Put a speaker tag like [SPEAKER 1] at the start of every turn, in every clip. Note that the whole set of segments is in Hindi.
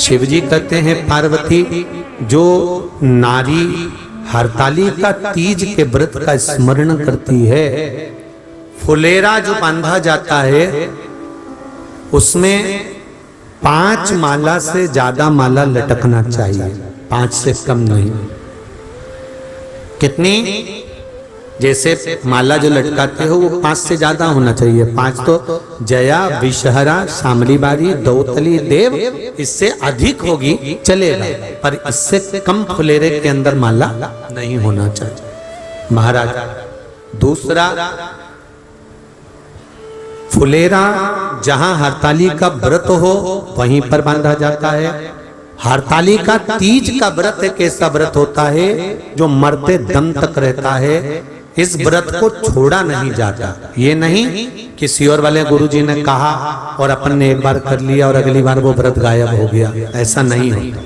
[SPEAKER 1] शिव जी कहते हैं पार्वती, जो नारी हरताली का तीज के व्रत का स्मरण करती है, फुलेरा जो बांधा जाता है उसमें 5 माला से ज्यादा माला लटकना चाहिए, 5 से कम नहीं। कितनी? जैसे माला जो लटकाते हो वो 5 से ज्यादा होना चाहिए। 5 तो जया, विषहरा, शामली बारी, दौतली, देव, इससे अधिक होगी चलेगा, पर इससे कम फुलेरे के अंदर माला नहीं होना चाहिए महाराज। दूसरा, फुलेरा जहां हरताली का व्रत हो वहीं पर बांधा जाता है। हरताली का तीज का व्रत एक ऐसा व्रत होता है जो मरते दम तक रहता है। इस व्रत को छोड़ा नहीं जाता। ये नहीं किसी और वाले गुरुजी ने कहा और अपन ने एक बार कर लिया और अगली बार वो व्रत गायब हो गया, ऐसा नहीं होता।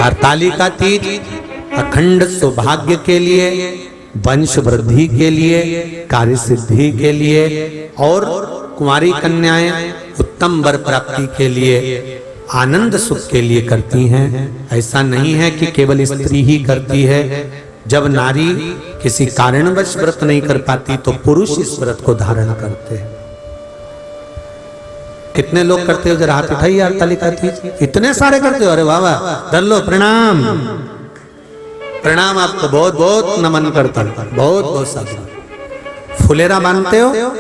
[SPEAKER 1] हरताली का तीज अखंड सौभाग्य के लिए, वंश वृद्धि के लिए, कार्य सिद्धि के लिए और कुंवारी कन्याएं उत्तम वर प्राप्ति के लिए, आनंद सुख के लिए करती हैं। ऐसा नहीं है कि केवल स्त्री ही करती है। जब नारी किसी कारणवश व्रत नहीं कर पाती तो पुरुष इस व्रत को धारण करते हैं। कितने लोग करते हो? जरा हाथ उठाइए। हरताली का तीज इतने सारे करते हो? अरे वाह वाह, धर लो, प्रणाम प्रणाम, आपको बहुत बहुत नमन करता हूं, बहुत बहुत साधु। फुलेरा बांधते हो?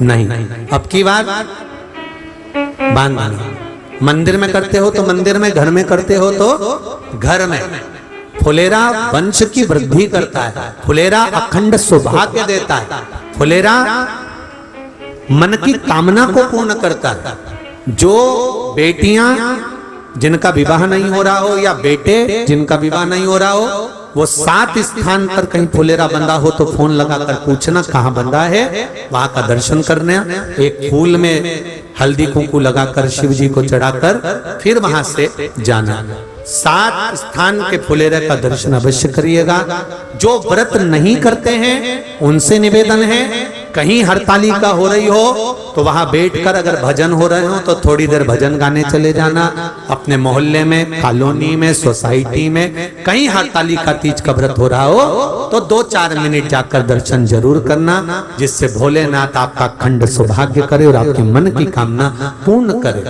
[SPEAKER 1] नहीं, अब की बात बांधना। मंदिर में करते हो तो मंदिर में, घर में करते हो तो घर में। फुलेरा वंश की वृद्धि करता है, फुलेरा अखंड सौभाग्य देता है, फुलेरा मन की कामना को पूर्ण करता है। जो बेटियां जिनका विवाह नहीं हो रहा हो या बेटे जिनका विवाह नहीं हो रहा हो, वो 7 स्थान पर कहीं फुलेरा बंधा हो तो फोन लगाकर पूछना कहाँ बंधा है, वहां का दर्शन करना। एक फूल में हल्दी कुंकू लगाकर शिव जी को चढ़ाकर फिर वहां से जाना। 7 स्थान के फुलेरे का दर्शन अवश्य करिएगा। जो व्रत नहीं करते हैं उनसे निवेदन है, कहीं हरताली का हो रही हो तो वहां बैठकर अगर भजन हो रहे हो तो थोड़ी देर भजन गाने चले जाना। अपने मोहल्ले में, कॉलोनी में, सोसाइटी में कहीं हरताली का तीज का व्रत हो रहा हो तो 2-4 मिनट जाकर दर्शन जरूर करना, जिससे भोलेनाथ आपका अखंड सौभाग्य करे और आपके मन की कामना पूर्ण करे।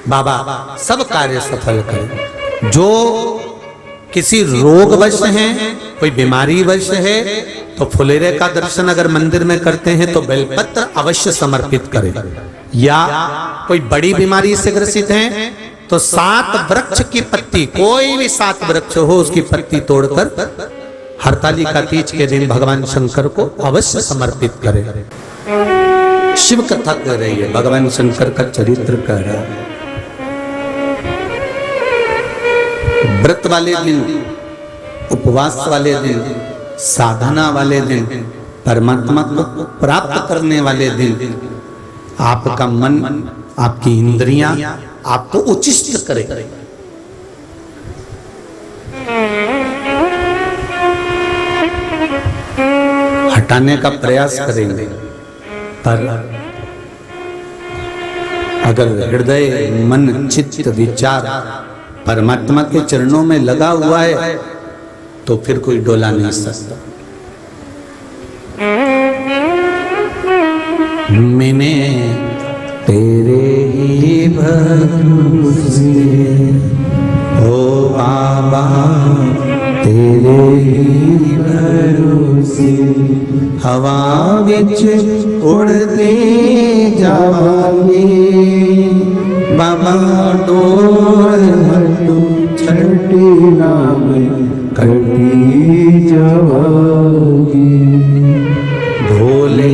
[SPEAKER 1] बाबा सब कार्य सफल करे। जो किसी रोग वश है, कोई बीमारी वश है, तो फुलेरे का दर्शन अगर मंदिर में करते हैं तो बेलपत्र अवश्य समर्पित करें। या कोई बड़ी बीमारी से ग्रसित हैं तो 7 वृक्ष की पत्ती, कोई भी 7 वृक्ष हो उसकी पत्ती तोड़कर हरताली का तीज के दिन भगवान शंकर को अवश्य समर्पित करें। शिव कथा कर रही है, भगवान शंकर का चरित्र कर रहा है। व्रत वाले दिन, उपवास वाले दिन, साधना वाले दिन, परमात्मा को प्राप्त करने वाले दिन आपका मन, आपकी इंद्रियां आपको उचिष्ट करे। हटाने का प्रयास करेंगे, पर अगर हृदय, मन, चित्त, विचार परमात्मा के चरणों में लगा हुआ है तो फिर कोई डोला नहीं सकता। मैंने तेरे ही भरोसे ओ बाबा, तेरे ही भरोसे हवा विच उड़ते जावांगे बाबा, डोर हटू छठी नाम कटी जावांगी। भोले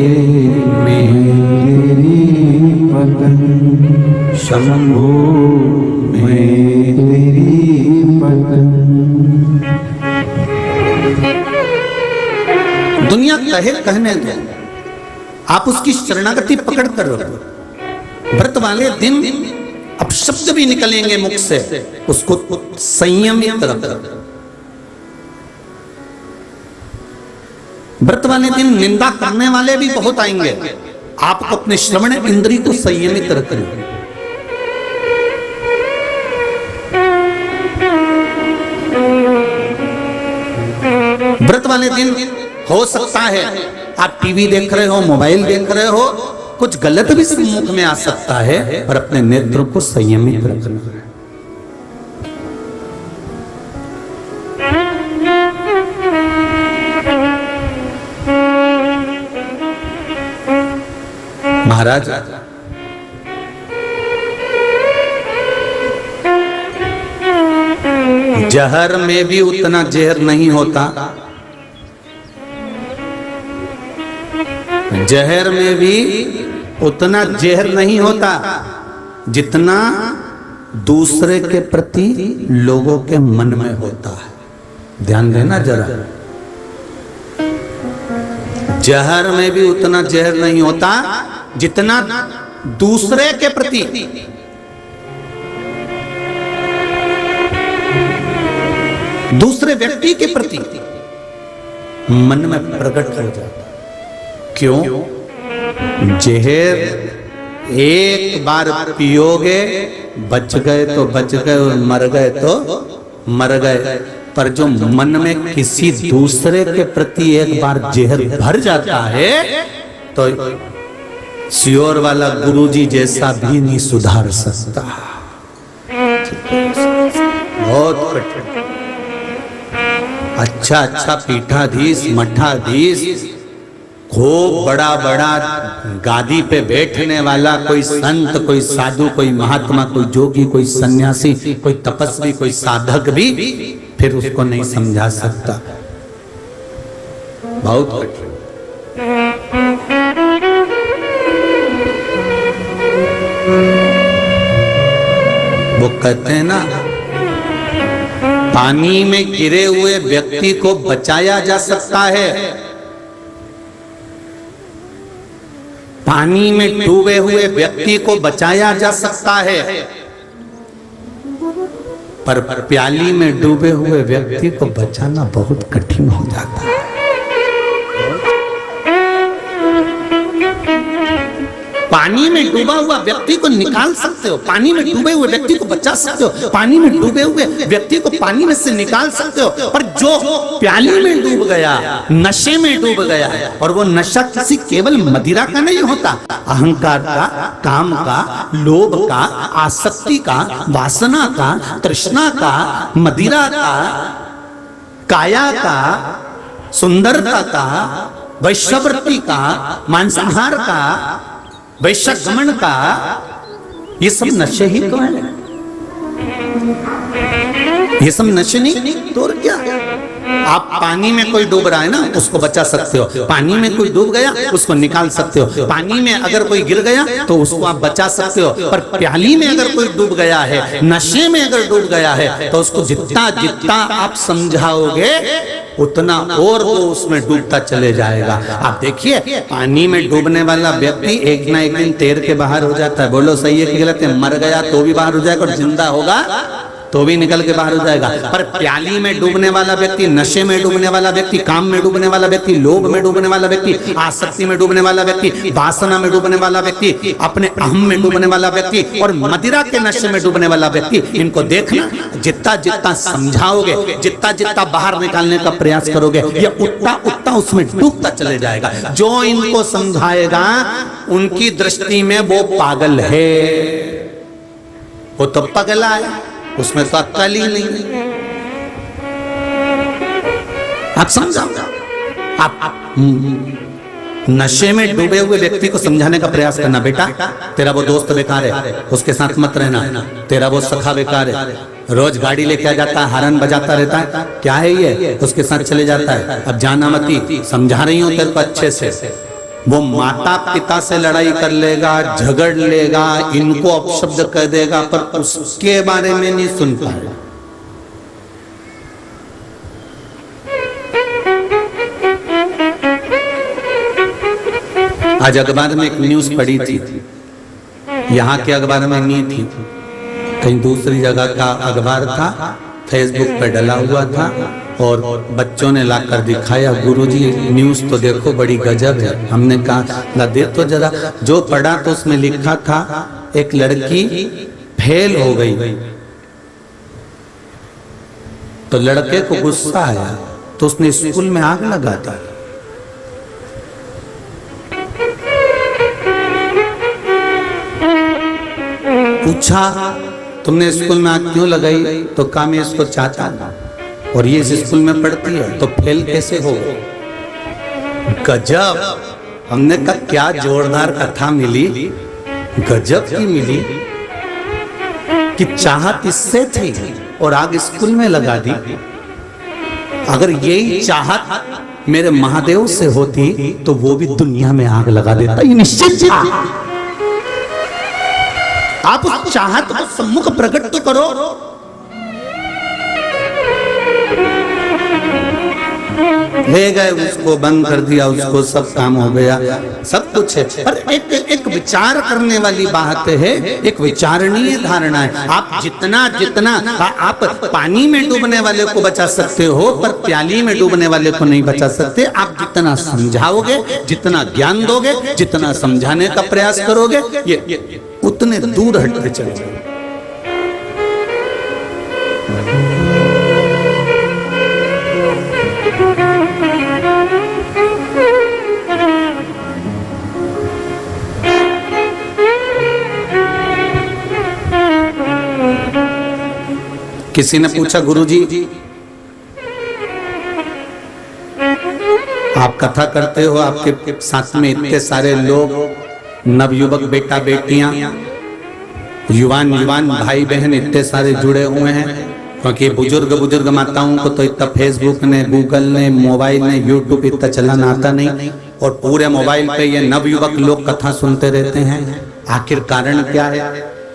[SPEAKER 1] मेरी पतन, शंभो मेरी पतन। दुनिया कहे कहने दो, आप उसकी शरणागति पकड़ कर रखो। व्रत वाले दिन अब शब्द भी निकलेंगे मुख से, उसको संयमित रखो। व्रत वाले दिन निंदा करने वाले भी बहुत आएंगे, आपको अपने श्रवण इंद्रिय को संयमित रखना। व्रत वाले दिन हो सकता है आप टीवी देख रहे हो, मोबाइल देख रहे हो, कुछ गलत भी मुख में आ सकता है, पर अपने नेत्रों को संयमित रखना। महाराज जहर में भी उतना जहर नहीं होता, जहर में भी उतना जहर नहीं होता जितना दूसरे के प्रति लोगों के मन में होता है। ध्यान देना जरा, जहर में भी उतना जहर नहीं होता जितना दूसरे के प्रति दूसरे व्यक्ति के प्रति मन में प्रकट हो जाता। क्यों? जहर एक बार पियोगे, बच गए तो बच गए, मर गए तो मर गए, पर जो मन में किसी दूसरे के प्रति एक बार जहर भर जाता है तो सियोर वाला गुरुजी जैसा भी नहीं सुधार सकता। बहुत कठिन। अच्छा अच्छा पीठाधीश, मठाधीश, खूब बड़ा बड़ा गादी पे बैठने वाला कोई संत, कोई साधु, कोई महात्मा, कोई जोगी, कोई सन्यासी, कोई तपस्वी, कोई साधक भी फिर उसको नहीं समझा सकता। बहुत कठिन। वो कहते हैं ना, पानी में गिरे हुए व्यक्ति को बचाया जा सकता है, पानी में डूबे हुए व्यक्ति को बचाया जा सकता है, पर प्याली में डूबे हुए व्यक्ति को बचाना बहुत कठिन हो जाता है। पानी में डूबा हुआ व्यक्ति को निकाल सकते हो, पानी में डूबे हुए व्यक्ति को बचा सकते हो, पानी में डूबे हुए व्यक्ति को पानी में से निकाल सकते हो, पर जो प्याली में डूब गया, नशे में डूब गया, और वो नशा किसी केवल मदिरा का नहीं होता, अहंकार का, काम का, लोभ का, आसक्ति का, वासना का, तृष्णा का, मदिरा का, काया का, सुंदरता का, वैश्यवृत्ति का, मांसाहार का, वैश्यगमन का, ये सब नशे ही तो है। ये सब नशे नहीं तो और क्या? आप पानी में कोई डूब रहा है ना, उसको बचा सकते हो, पानी में कोई डूब गया उसको निकाल सकते हो, पानी में अगर कोई गिर गया तो उसको आप बचा सकते हो, पर प्याली में अगर कोई डूब गया है, नशे में अगर डूब गया है, तो उसको जितना जितना आप समझाओगे उतना और वो उसमें डूबता चले जाएगा। आप देखिए, पानी में डूबने वाला व्यक्ति एक ना एक दिन तैर के बाहर हो जाता है। बोलो सही है कि गलत है? मर गया तो भी बाहर हो जाएगा, और जिंदा होगा तो भी निकल के बाहर हो जाएगा। पर प्याली में डूबने वाला व्यक्ति, नशे में डूबने वाला व्यक्ति, काम में डूबने वाला व्यक्ति, लोभ में डूबने वाला व्यक्ति, आसक्ति में डूबने वाला व्यक्ति, वासना में डूबने वाला व्यक्ति, अपने अहम में डूबने वाला व्यक्ति और मदिरा के नशे में डूबने वाला व्यक्ति, इनको देखना, जितना जितना समझाओगे, जितना जितना बाहर निकालने का प्रयास करोगे, ये उतना उतना उसमें डूबता चले जाएगा। जो इनको समझाएगा उनकी दृष्टि में वो पागल है, वो तो पगला है, उसमें तो अक्ल ही नहीं। आप समझाओ, आप नशे में डूबे हुए व्यक्ति को समझाने का प्रयास करना, बेटा तेरा वो दोस्त बेकार है, उसके साथ मत रहना, तेरा वो सखा बेकार है, रोज गाड़ी लेके आ जाता है, हारन बजाता रहता है, क्या है ये, उसके साथ चले जाता है, अब जाना मती, समझा रही हूं तेरे को अच्छे से। वो माता पिता से लड़ाई कर लेगा, झगड़ लेगा, इनको अपशब्द कह देगा, पर उसके बारे में नहीं सुन पाएगा। आज अखबार में एक न्यूज पढ़ी थी, यहाँ के अखबार में नहीं थी, कहीं दूसरी जगह का अखबार था, फेसबुक पे डला हुआ था। और बच्चों ने लाकर दिखाया, गुरुजी न्यूज़ तो देखो बड़ी गजब है। हमने कहा ला दे तो जरा। जो पढ़ा तो उसमें लिखा था एक लड़की फेल हो गई, तो लड़के को गुस्सा आया तो उसने स्कूल में आग लगा दी। पूछा तुमने स्कूल में आग क्यों लगाई? तो कहा मैं इसको चाहता था और ये इस स्कूल में पढ़ती है, तो फेल कैसे हो? गजब। हमने कहा क्या जोरदार कथा मिली, गजब की मिली कि चाहत इससे थी और आग स्कूल में लगा दी। अगर यही चाहत मेरे महादेव से होती तो वो भी दुनिया में आग लगा देता, ये निश्चित था। आप उस चाहत को सम्मुख प्रकट तो करो। ले गए उसको, बंद कर दिया उसको, सब काम हो गया, सब कुछ है। पर एक विचार करने वाली बात है, एक विचारणीय धारणा है। आप जितना जितना आप पानी में डूबने वाले को बचा सकते हो, पर प्याली में डूबने वाले को नहीं बचा सकते। आप जितना समझाओगे, जितना ज्ञान दोगे, जितना समझाने का प्रयास करोगे, ये उतने दूर हटते चले जाओगे। किसी ने पूछा गुरुजी आप कथा करते हो, आपके साथ में इतने सारे लोग, नवयुवक बेटा बेटियां, युवान भाई बहन इतने सारे जुड़े हुए हैं, क्योंकि बुजुर्ग माताओं को तो इतना फेसबुक ने, गूगल ने, मोबाइल ने, यूट्यूब इतना चलाना आता नहीं, और पूरे मोबाइल पे ये नवयुवक लोग कथा सुनते रहते हैं। आखिर कारण क्या है?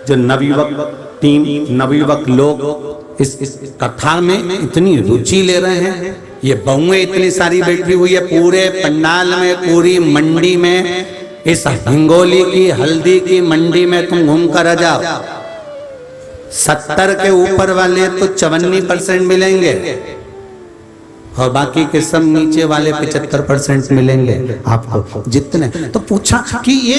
[SPEAKER 1] जो नवयुवक टीम, नवयुवक लोग इस कथा में इतनी रुचि ले रहे हैं। ये बहुएं इतनी सारी बैठी हुई है पूरे पंडाल में, पूरी मंडी में, इस हिंगोली की हल्दी की मंडी में तुम घूम कर आ जाओ, 70 के ऊपर वाले तो 54% मिलेंगे और बाकी के सब नीचे वाले 75% मिलेंगे आपको जितने। तो पूछा कि ये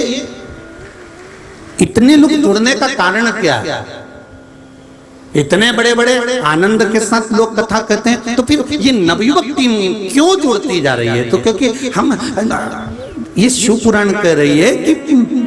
[SPEAKER 1] इतने लोग जुड़ने का कारण क्या है? इतने बड़े बड़े आनंद के साथ लोग कथा कहते हैं, तो फिर ये नवयुवक टीम क्यों जुड़ती जा रही है? तो क्योंकि हम ये शिव पुराण कह रही है कि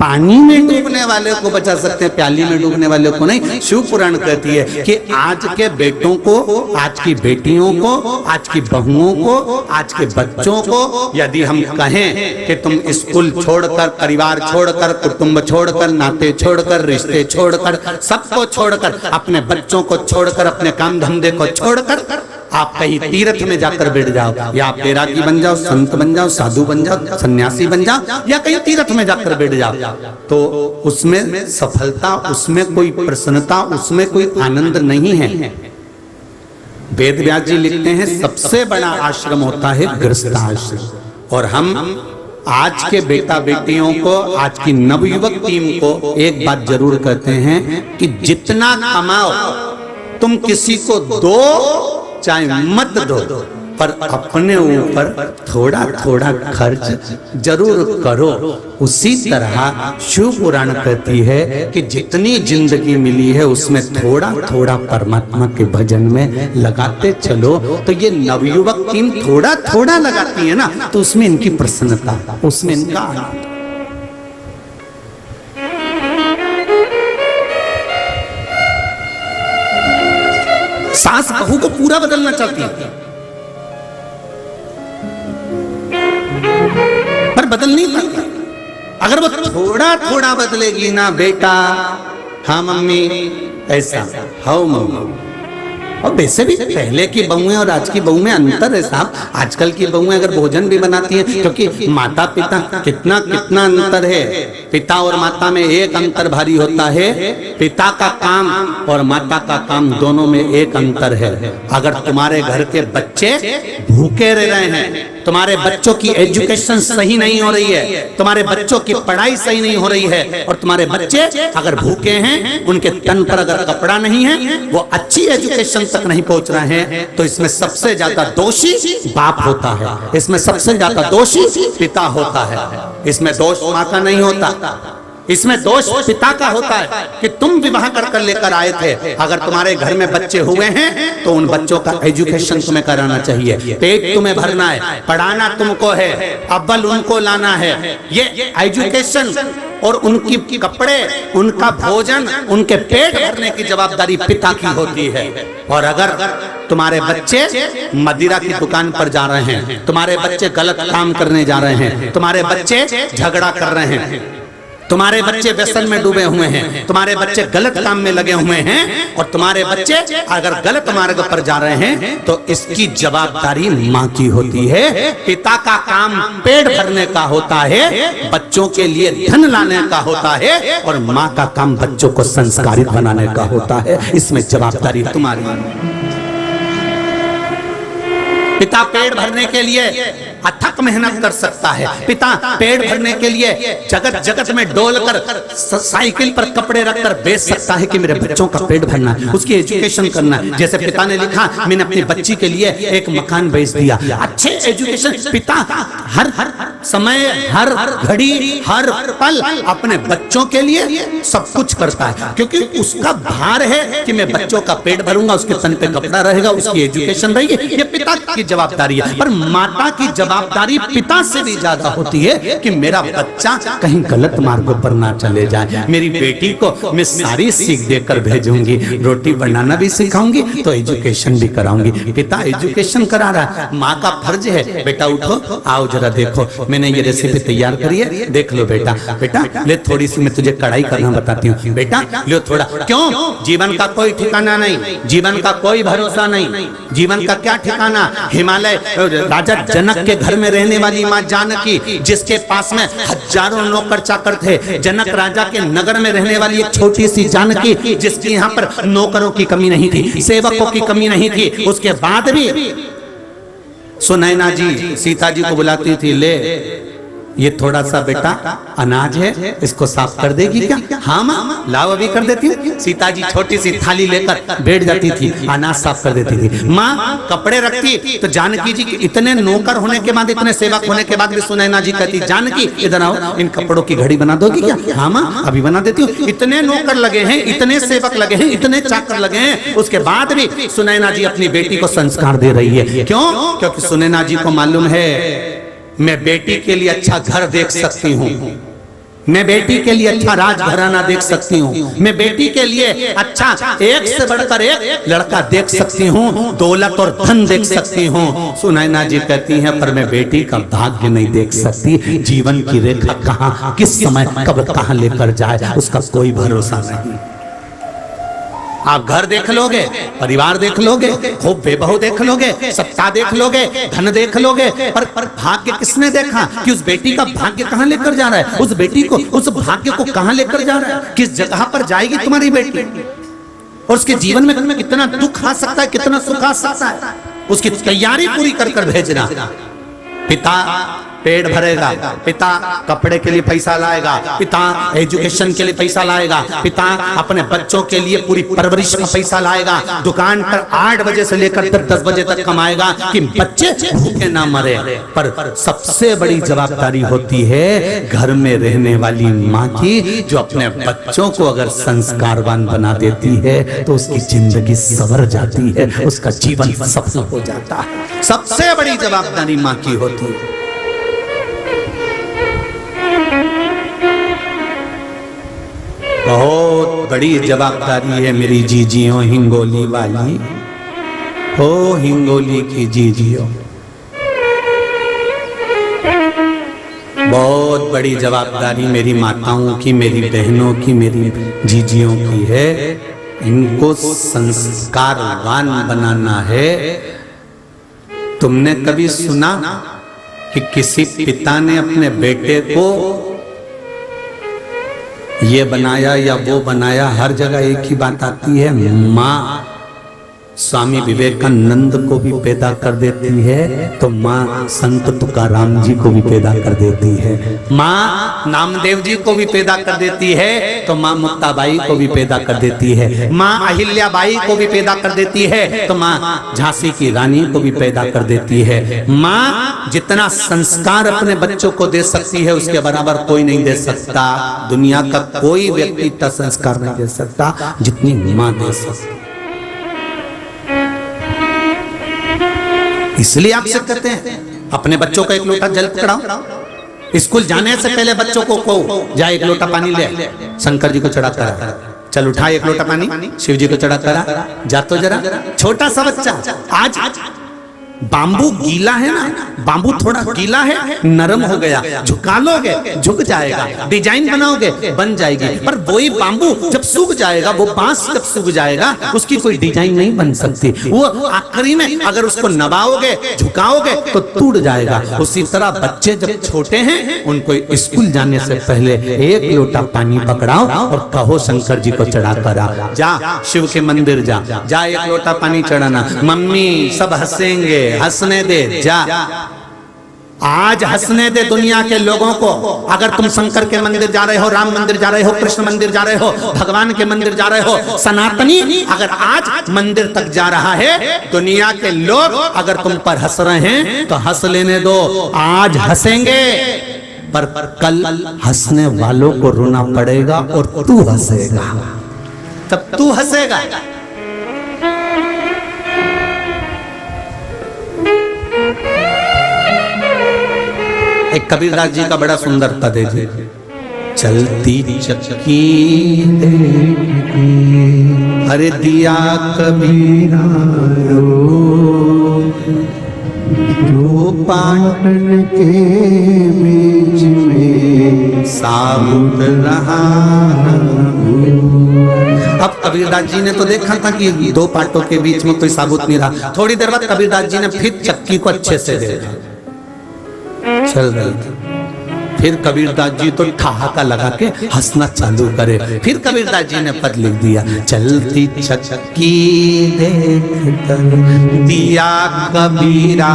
[SPEAKER 1] पानी में डूबने वाले को बचा सकते हैं, प्याली में डूबने वाले को नहीं। शिव पुराण कहती है कि आज के बेटों को, आज की बेटियों को, आज की बहुओं को, आज के बच्चों को यदि हम कहें कि तुम स्कूल छोड़कर, परिवार छोड़कर, कुटुंब छोड़कर, नाते छोड़कर, रिश्ते छोड़कर, सबको छोड़कर, अपने बच्चों को छोड़कर, अपने काम धंधे को छोड़कर आप कहीं तीर्थ में जाकर बैठ जाओ, या आप बैरागी बन जाओ, संत बन जाओ, साधु बन जाओ, सन्यासी बन जाओ, या कहीं तीर्थ में जाकर बैठ जाओ, तो उसमें सफलता, उसमें कोई प्रसन्नता, उसमें कोई आनंद नहीं है। वेद व्यास जी लिखते हैं सबसे बड़ा आश्रम होता है गृहस्थ आश्रम। और हम आज के बेटा बेटियों को, आज की नवयुवक टीम को एक बात जरूर कहते हैं कि जितना कमाओ तुम किसी को दो चाहे मत दो, पर अपने ऊपर थोड़ा थोड़ा खर्च जरूर करो। उसी तरह शिव पुराण कहती है कि जितनी जिंदगी मिली है उसमें थोड़ा थोड़ा परमात्मा के भजन में लगाते चलो। तो ये नवयुवक टीम थोड़ा थोड़ा लगाती है ना, तो उसमें इनकी प्रसन्नता, उसमें इनका आनंद। सास बहू को पूरा बदलना चाहती है, पर बदल नहीं पाती। अगर वो थोड़ा थोड़ा बदलेगी ना, बेटा हाँ मम्मी ऐसा, हाँ मम्मी। और वैसे भी पहले की बहुएं और आज की बहु में अंतर है साहब। आजकल की बहुएं अगर भोजन भी बनाती हैं, क्योंकि माता पिता कितना कितना अंतर है। पिता और माता में एक अंतर भारी होता है, पिता का काम और माता का काम दोनों में एक अंतर है। अगर तुम्हारे घर के बच्चे भूखे रह रहे हैं तुम्हारे बच्चों की एजुकेशन सही नहीं हो रही है, तुम्हारे बच्चों की पढ़ाई सही नहीं हो रही है, और तुम्हारे बच्चे अगर भूखे हैं, उनके तन पर अगर कपड़ा नहीं है, वो अच्छी एजुकेशन तक नहीं पहुंच रहे हैं, तो इसमें सबसे ज्यादा दोषी बाप होता है, इसमें सबसे ज्यादा दोषी पिता होता है। इसमें दोष मां का नहीं होता, इसमें दोष पिता का होता है कि तुम विवाह कर लेकर आए थे। अगर तुम्हारे घर में बच्चे हुए हैं तो उन बच्चों का एजुकेशन तुम्हें कराना चाहिए, पेट तुम्हें भरना है, पढ़ाना तुमको है, अव्वल उनको लाना है। ये एजुकेशन और उनकी कपड़े, उनका भोजन, उनके पेट भरने की जवाबदारी पिता की होती है। और अगर तुम्हारे बच्चे मदिरा की दुकान पर जा रहे हैं, तुम्हारे बच्चे गलत काम करने जा रहे हैं, तुम्हारे बच्चे झगड़ा कर रहे हैं, तुम्हारे बच्चे व्यसन में डूबे हुए हैं, तुम्हारे बच्चे गलत काम में लगे हुए हैं, और तुम्हारे बच्चे अगर गलत मार्ग पर जा रहे हैं, तो इसकी जवाबदारी मां की होती है। पिता का काम पेट भरने का होता है, बच्चों के लिए धन लाने का होता है, और मां का काम बच्चों को संस्कारित बनाने का होता है। इसमें जवाबदारी तुम्हारी। पिता पेट भरने के लिए अथक मेहनत कर सकता है, पिता पेट भरने के लिए जगत जगत में डोलकर साइकिल पर कपड़े रखकर बेच सकता है कि मेरे बच्चों का पेट भरना है, उसकी एजुकेशन करना है। जैसे पिता ने लिखा, मैंने अपनी बच्ची के लिए एक मकान बेच दिया। अच्छे एजुकेशन पिता हर समय, हर घड़ी, हर पल अपने बच्चों के लिए सब कुछ करता है, क्योंकि उसका भार है कि मैं बच्चों का पेट भरूंगा, उसके तन पे कपड़ा रहेगा, उसकी एजुकेशन रहेगी। ये पिता की जवाबदारी है। पर माता की जवाबदारी पिता से भी ज्यादा होती है कि मेरा बच्चा कहीं गलत मार्ग पर ना चले जाए। मेरी बेटी को मैं सारी सीख देकर भेजूंगी, रोटी बनाना भी सिखाऊंगी तो एजुकेशन भी कराऊंगी। पिता एजुकेशन करा रहा है, माँ का फर्ज है, बेटा उठो, आओ जरा देखो, मैंने ये रेसिपी तैयार करी है, देख लो बेटा। बेटा ले थोड़ी सी मैं तुझे कढ़ाई करना बताती हूँ, बेटा लो थोड़ा। क्यों? जीवन का कोई ठिकाना नहीं, जीवन का कोई भरोसा नहीं, जीवन का क्या ठिकाना। हिमालय राजा जनक के घर में रहने वाली माँ जानकी, जिसके पास में हजारों नौकर चाकर थे, जनक राजा के नगर में रहने वाली एक छोटी सी जानकी, जिसकी यहाँ पर नौकरों की कमी नहीं थी, सेवकों की कमी नहीं थी, उसके बाद भी सुनैना जी सीता जी को बुलाती थी, ले ये थोड़ा सा बेटा अनाज है, इसको साफ कर देगी क्या? हाँ माँ, लाओ अभी कर देती हूँ। सीता जी छोटी सी थाली लेकर बैठ जाती थी, अनाज साफ कर देती थी। माँ कपड़े रखती तो जानकी जी इतने नौकर होने के बाद, इतने सेवक होने के बाद भी सुनैना जी कहती, जानकी इधर आओ, इन कपड़ों की घड़ी बना दोगी क्या? हाँ माँ अभी बना देती हूँ। इतने नौकर लगे हैं, इतने सेवक लगे हैं, इतने चाकर लगे हैं, उसके बाद भी सुनैना जी अपनी बेटी को संस्कार दे रही है। क्यों? क्योंकि सुनैना जी को मालूम है मैं बेटी के लिए अच्छा घर देख सकती हूँ, मैं बेटी के लिए अच्छा राजघराना देख सकती हूँ, मैं बेटी के लिए अच्छा एक से बढ़कर एक लड़का देख सकती हूँ, दौलत और धन देख सकती हूँ। सुनैना जी कहती हैं पर मैं बेटी का भाग्य नहीं देख सकती, जीवन की रेखा कहाँ किस समय कब कहाँ लेकर जाए उसका कोई भरोसा नहीं। आप घर देख लोगे, परिवार देख लोगे, खूब बेबहू देख लोगे, सत्ता देख लोगे, धन देख लोगे, पर भाग्य किसने देखा कि उस बेटी का भाग्य कहाँ लेकर जा रहा है, उस बेटी को, उस भाग्य को कहाँ लेकर जा रहा है, किस जगह पर जाएगी तुम्हारी बेटी, और उसके जीवन में कितना दुख आ सकता है, कितना सुख आ सकता है, उसकी तैयारी पूरी कर कर भेजना। पिता पेट भरेगा, पिता कपड़े के लिए पैसा लाएगा, पिता एजुकेशन के लिए पैसा लाएगा, पिता अपने बच्चों के लिए पूरी परवरिश का पैसा लाएगा, दुकान पर 8 बजे से लेकर 10 बजे तक कमाएगा कि बच्चे भूखे ना मरे। पर सबसे बड़ी जवाबदारी होती है घर में रहने वाली माँ की, जो अपने बच्चों को अगर संस्कारवान बना देती है तो उसकी जिंदगी संवर जाती है, उसका जीवन सफल हो जाता है। सबसे बड़ी जवाबदारी माँ की होती है। बहुत बड़ी जवाबदारी है मेरी जीजियों हिंगोली वाली, हो हिंगोली की जीजियों, बहुत बड़ी जवाबदारी मेरी माताओं की, मेरी बहनों की, मेरी जीजियों की है। इनको संस्कारवान बनाना है। तुमने कभी सुना कि किसी पिता ने अपने बेटे को ये बनाया या वो बनाया? हर जगह एक ही बात आती है, माँ स्वामी विवेकानंद को भी पैदा कर देती है तो माँ संत तुकाराम जी को भी पैदा कर देती है। माँ नामदेव जी को भी पैदा कर देती है तो माँ मुक्ताबाई को भी पैदा कर देती है। माँ अहिल्याबाई को भी पैदा कर देती है तो माँ झांसी की रानी को भी पैदा कर देती है। माँ जितना संस्कार अपने बच्चों को दे सकती है उसके बराबर कोई नहीं दे सकता। दुनिया का कोई व्यक्ति इतना संस्कार नहीं दे सकता जितनी माँ दे सकती। इसलिए आपसे कहते हैं अपने बच्चों का एक लोटा जल पकड़ाओ। स्कूल जाने से पहले बच्चों को कहो जा एक लोटा पानी ले, शंकर जी को चढ़ा कर चल उठा एक लोटा पानी शिव जी को चढ़ा करा जा तो जरा। छोटा सा बच्चा आज बांबू गीला है ना, बांबू थोड़ा गीला है नरम हो गया, झुका लोगे झुक जाएगा, डिजाइन बनाओगे बन जाएगी। पर वही बांबू जब सूख जाएगा, वो बांस जब सूख जाएगा उसकी कोई डिजाइन नहीं बन सकती। वो आखिरी में अगर उसको नवाओगे झुकाओगे तो टूट जाएगा। उसी तरह बच्चे जब छोटे हैं उनको स्कूल जाने से पहले एक लोटा पानी पकड़ाओ और कहो शंकर जी को चढ़ा करा जा, शिव के मंदिर जा जा एक लोटा पानी चढ़ाना। मम्मी सब हंसेंगे, हंसने दे जा, आज हंसने दे दुनिया के लोगों को। अगर तुम शंकर के मंदिर जा रहे हो, राम मंदिर जा रहे हो, कृष्ण मंदिर जा रहे हो, भगवान के मंदिर जा रहे हो, सनातनी अगर आज मंदिर तक जा रहा है, दुनिया के लोग अगर तुम पर हंस रहे हैं तो हंस लेने दो। आज हंसेंगे पर कल हंसने वालों को रोना पड़ेगा और तू हंसेगा, तब तू हंसेगा। एक कबीरदास जी का बड़ा सुंदर पद है जी, चलती चक्की अरे दिया कबीरा जो पाटन के बीच में साबुत रहा। अब कबीरदास जी ने तो देखा था कि दो पाटों के बीच में कोई साबुत नहीं रहा। थोड़ी देर बाद कबीरदास जी ने फिर चक्की को अच्छे से देखा, चल रही थी। फिर कबीरदास जी तो ठहाका लगा के हंसना चालू करे। फिर कबीरदास जी ने पद लिख दिया, चलती चक्की देख कर दिया कबीरा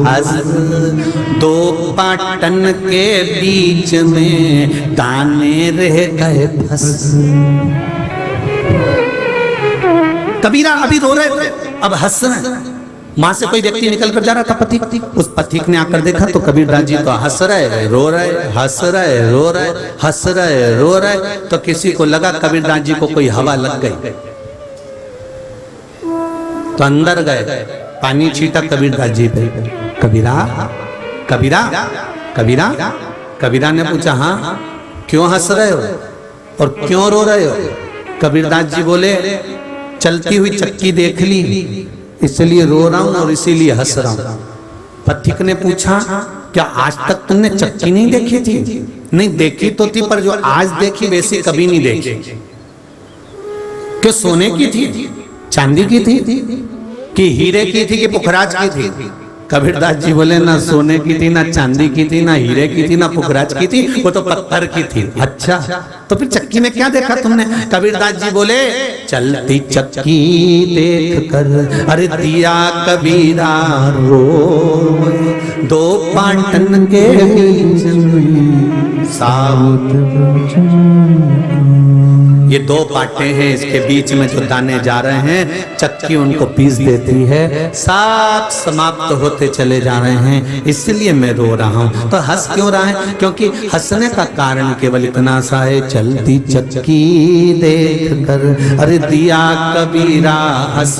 [SPEAKER 1] हंस, दो पाटन के बीच में दाने रह गए फंस। कबीरा अभी रो रहे थे, अब हंस रहे। मां से कोई व्यक्ति निकल कर जा रहा था, पथिक, उस पथिक ने आकर देखा तो कबीरदास जी तो हंस रहे रो रहे, हंस रहे रो रहे, हंस रहे रो रहे। तो किसी को लगा कबीरदास जी को कोई हवा लग गई तो अंदर गए, पानी छीटा कबीरदास जी पे। कबीरा कबीरा कबीरा कबीरा ने पूछा हाँ क्यों हंस रहे हो और क्यों रो रहे हो? कबीरदास जी बोले चलती हुई चक्की देख ली इसलिए रो रहा हूं और इसीलिए हंस रहा हूं। पथिक ने पूछा क्या आज तक तुमने चक्की नहीं देखी थी? नहीं देखी तो थी, पर जो आज देखी वैसी कभी नहीं देखी। क्यों सोने की थी, चांदी की थी कि हीरे की थी कि पुखराज की थी? कबीरदास जी बोले ना सोने की थी, ना चांदी की थी, ना हीरे की थी, ना पुखराज की थी, वो तो पत्थर की थी। अच्छा तो फिर चक्की में क्या देखा तुमने? कबीरदास जी बोले चलती चक्की देख कर अरे दिया कबीरा रो, दो पाटन के बीच में साबुत। ये दो पाटे हैं, इसके बीच में जो दाने जा रहे हैं चक्की उनको पीस देती है, सब समाप्त होते चले जा रहे हैं, इसलिए मैं रो रहा हूं। तो हंस क्यों रहा है? क्योंकि हंसने का कारण केवल इतना सा है, चलती चक्की देख कर अरे दिया कबीरा हंस,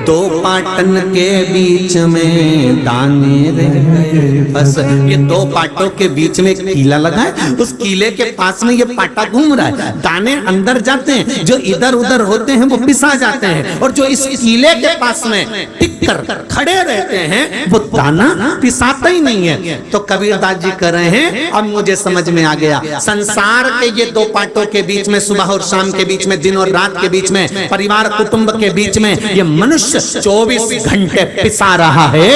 [SPEAKER 1] दो पाटन के बीच में दाने रह गए बस। ये दो पाटों के बीच में कीला लगा है, उस कीले के पास में ये पाटा घूम रहा है, दाने अंदर जाते हैं, जो इधर उधर होते हैं वो पिसा जाते हैं, और जो इस कीले के पास में टिक कर खड़े रहते हैं वो दाना पिसाता ही नहीं है। तो कबीरदास जी कह रहे हैं अब मुझे समझ में आ गया, संसार के ये दो पाटों के बीच में, सुबह और शाम के बीच में, दिन और रात के बीच में, परिवार कुटुंब के बीच में, ये मनुष्य मनुष्य 24 घंटे पिसा रहा है,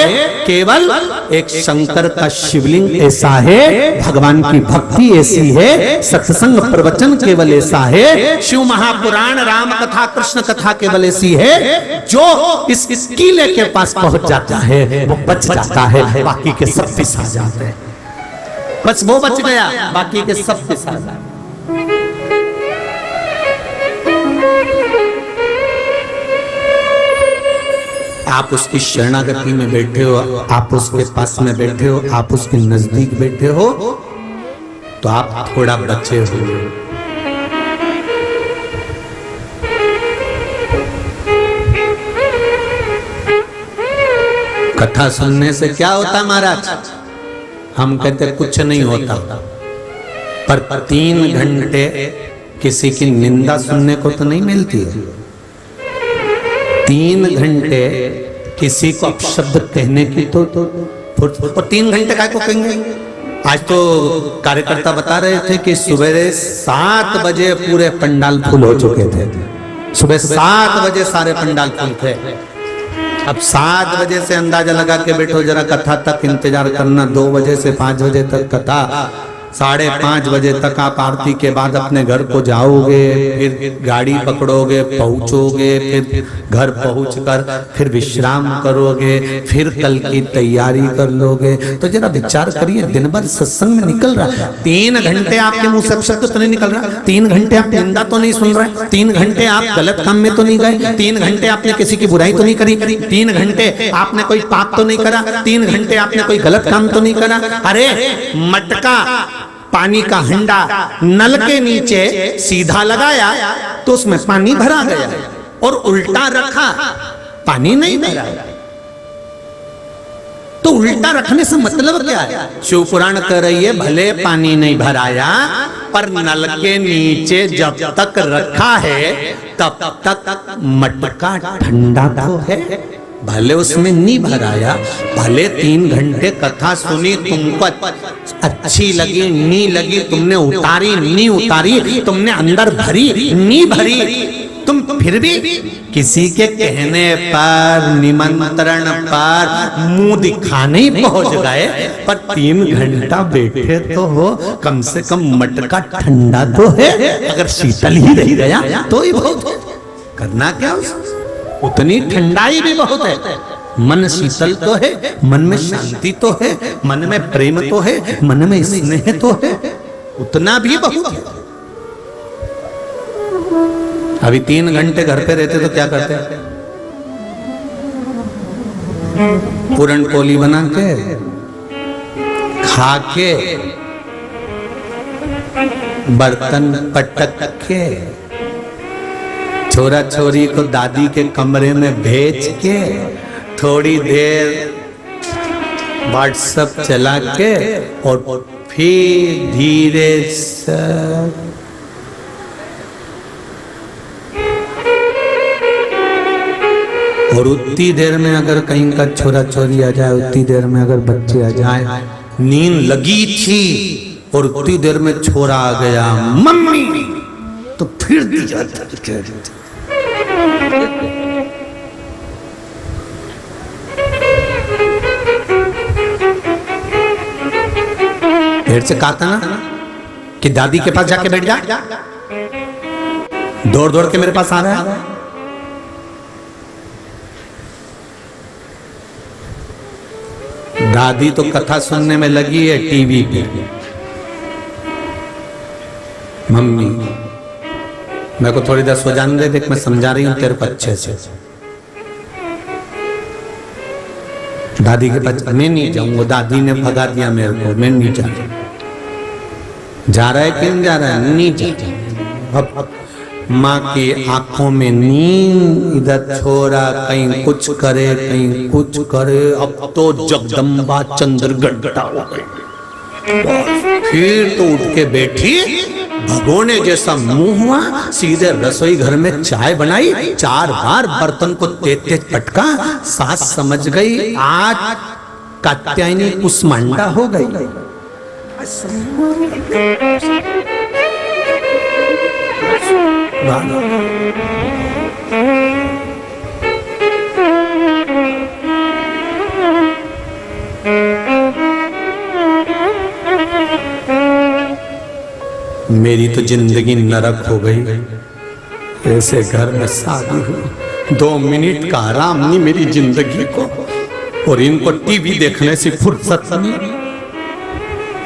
[SPEAKER 1] केवल एक शंकर का शिवलिंग ऐसा है, भगवान की भक्ति ऐसी है, सत्संग प्रवचन केवल ऐसा है, शिव महापुराण, राम कथा, कृष्ण कथा केवल ऐसी है, जो इस किले के पास पहुंच जाता है वो बच जाता है, बाकी के सब पिसा जाते हैं। बस वो बच गया, बाकी के सब पिसा जाते। आप उसकी शरणागति में बैठे हो, आप उसके पास में बैठे हो, आप उसके नजदीक बैठे हो, तो आप थोड़ा बचे हो। कथा सुनने से क्या होता महाराज? हम कहते कुछ नहीं होता, पर 3 घंटे किसी की निंदा सुनने को तो नहीं मिलती है। 3 घंटे किसी को अपशब्द कहने की तो और 3 घंटे काय को कहेंगे? आज तो कार्यकर्ता बता रहे थे कि सुबह 7 बजे पूरे पंडाल फुल हो चुके थे। सुबह 7 बजे सारे पंडाल फुल थे। अब 7 बजे से अंदाजा लगा के बैठो, जरा कथा तक इंतजार करना। 2 बजे से 5 बजे तक कथा, 5:30 बजे तक आप आरती के बाद अपने घर को जाओगे, फिर गाड़ी पकड़ोगे, पहुंचोगे, फिर घर पहुंचकर फिर विश्राम करोगे, फिर कल की तैयारी कर लोगे। तो जरा विचार करिए, दिन भर सत्संग में निकल रहा है, 3 घंटे आपके मुंह से अपशब्द तो नहीं निकल रहा, 3 घंटे आप निंदा तो नहीं सुन रहे, 3 घंटे आप गलत काम में तो नहीं गए, 3 घंटे आपने किसी की बुराई तो नहीं करी, 3 घंटे आपने कोई पाप तो नहीं करा, 3 घंटे आपने कोई गलत काम तो नहीं करा। अरे मटका, पानी का हंडा नल के नीचे सीधा लगाया तो उसमें पानी भरा गया, और उल्टा रखा पानी नहीं भरा। तो उल्टा रखने से मतलब क्या है? शिव पुराण कह रही है, भले पानी नहीं भराया, पर नल के नीचे जब तक रखा है तब तक मटका ठंडा तो है। भले उसमें नहीं भराया, भले 3 घंटे कथा सुनी, तुमको अच्छी लगी नहीं लगी, तुमने उतारी नहीं उतारी, तुमने अंदर भरी नहीं भरी, तुम फिर भी किसी के कहने पर, निमंत्रण पर, मुंह दिखाने ही पहुंच गए, पर 3 घंटा बैठे तो हो, कम से कम मटका ठंडा तो है। अगर शीतल ही रह गया तो ही बहुत है। करना क्या? उतनी ठंडाई भी बहुत है। मन शीतल तो है, मन में शांति तो है, मन में प्रेम तो है, मन में स्नेह तो है, उतना भी बहुत है। अभी 3 घंटे घर पे रहते तो क्या करते? पूरन पोली बना के खा के, बर्तन पटक के, छोरा छोरी को दादी के कमरे में भेज के, थोड़ी देर व्हाट्सएप चला के, और फिर धीरे से और उतनी देर में अगर कहीं का छोरा छोरी आ जाए, उतनी देर में अगर बच्चे आ जाए, नींद लगी थी और उतनी देर में छोरा आ गया, मम्मी, तो फिर दी जाती। देर से कहा था ना कि दादी के पास जाके बैठ जा, दौड़ दौड़ के मेरे पास आ रहा है। दादी तो कथा सुनने में लगी है टीवी पे। मम्मी मेरे को थोड़ी देर सो जाने दे, देख मैं समझा रही हूँ तेरे को अच्छे से। दादी के पास मैं नहीं जाऊंगा, दादी ने भगा दिया मेरे को, मैं नहीं जा रहा। जा रहा है क्यों जा रहा है? नहीं जा रहा। अब माँ की आंखों में नींद, इधर छोरा कहीं कुछ करे कहीं कुछ करे। अब तो जगदम्बा चंद्रघंटा हो गई। फिर तो उठ के बैठी, भगोने जैसा मुंह हुआ, सीधे रसोई घर में चाय बनाई, 4 बार बर्तन को तेज तेज पटका। सास समझ गई आज कात्यायनी कुसमांडा हो गई। मेरी तो जिंदगी नरक हो गई, ऐसे घर में शादी हुई, 2 मिनट का आराम नहीं मेरी जिंदगी को, और इनको टीवी देखने से फुर्सत नहीं।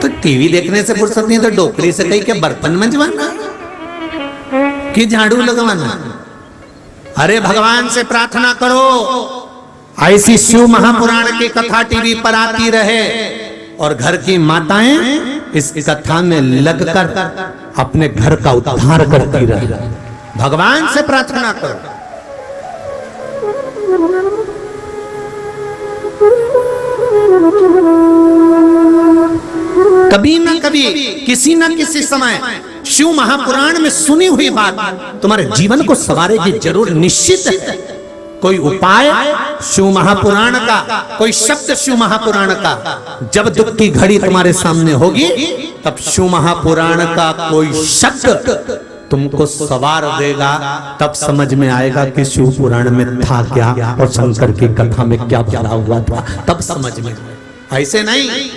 [SPEAKER 1] तो टीवी देखने से फुर्सत नहीं तो डोकरी से कहीं के बर्तन मंजवाना कि झाड़ू लगवाना? अरे भगवान से प्रार्थना करो ऐसी शिव महापुराण की कथा टीवी पर आती रहे और घर की माताएं इस कथा में लगकर अपने घर का उद्धार करती रहे। भगवान से प्रार्थना करो। कभी ना कभी किसी ना किसी समय शिव महापुराण में सुनी हुई बात तुम्हारे जीवन को संवारेगी जरूर, निश्चित है। कोई उपाय शिव महापुराण का, कोई शब्द शिव महापुराण का जब दुख की घड़ी तुम्हारे सामने होगी तब शिव महापुराण का कोई शब्द तुमको सवार देगा, तब समझ में आएगा कि शिव पुराण में था क्या और शंकर की कथा में क्या भरा हुआ था, तब समझ में। ऐसे नहीं।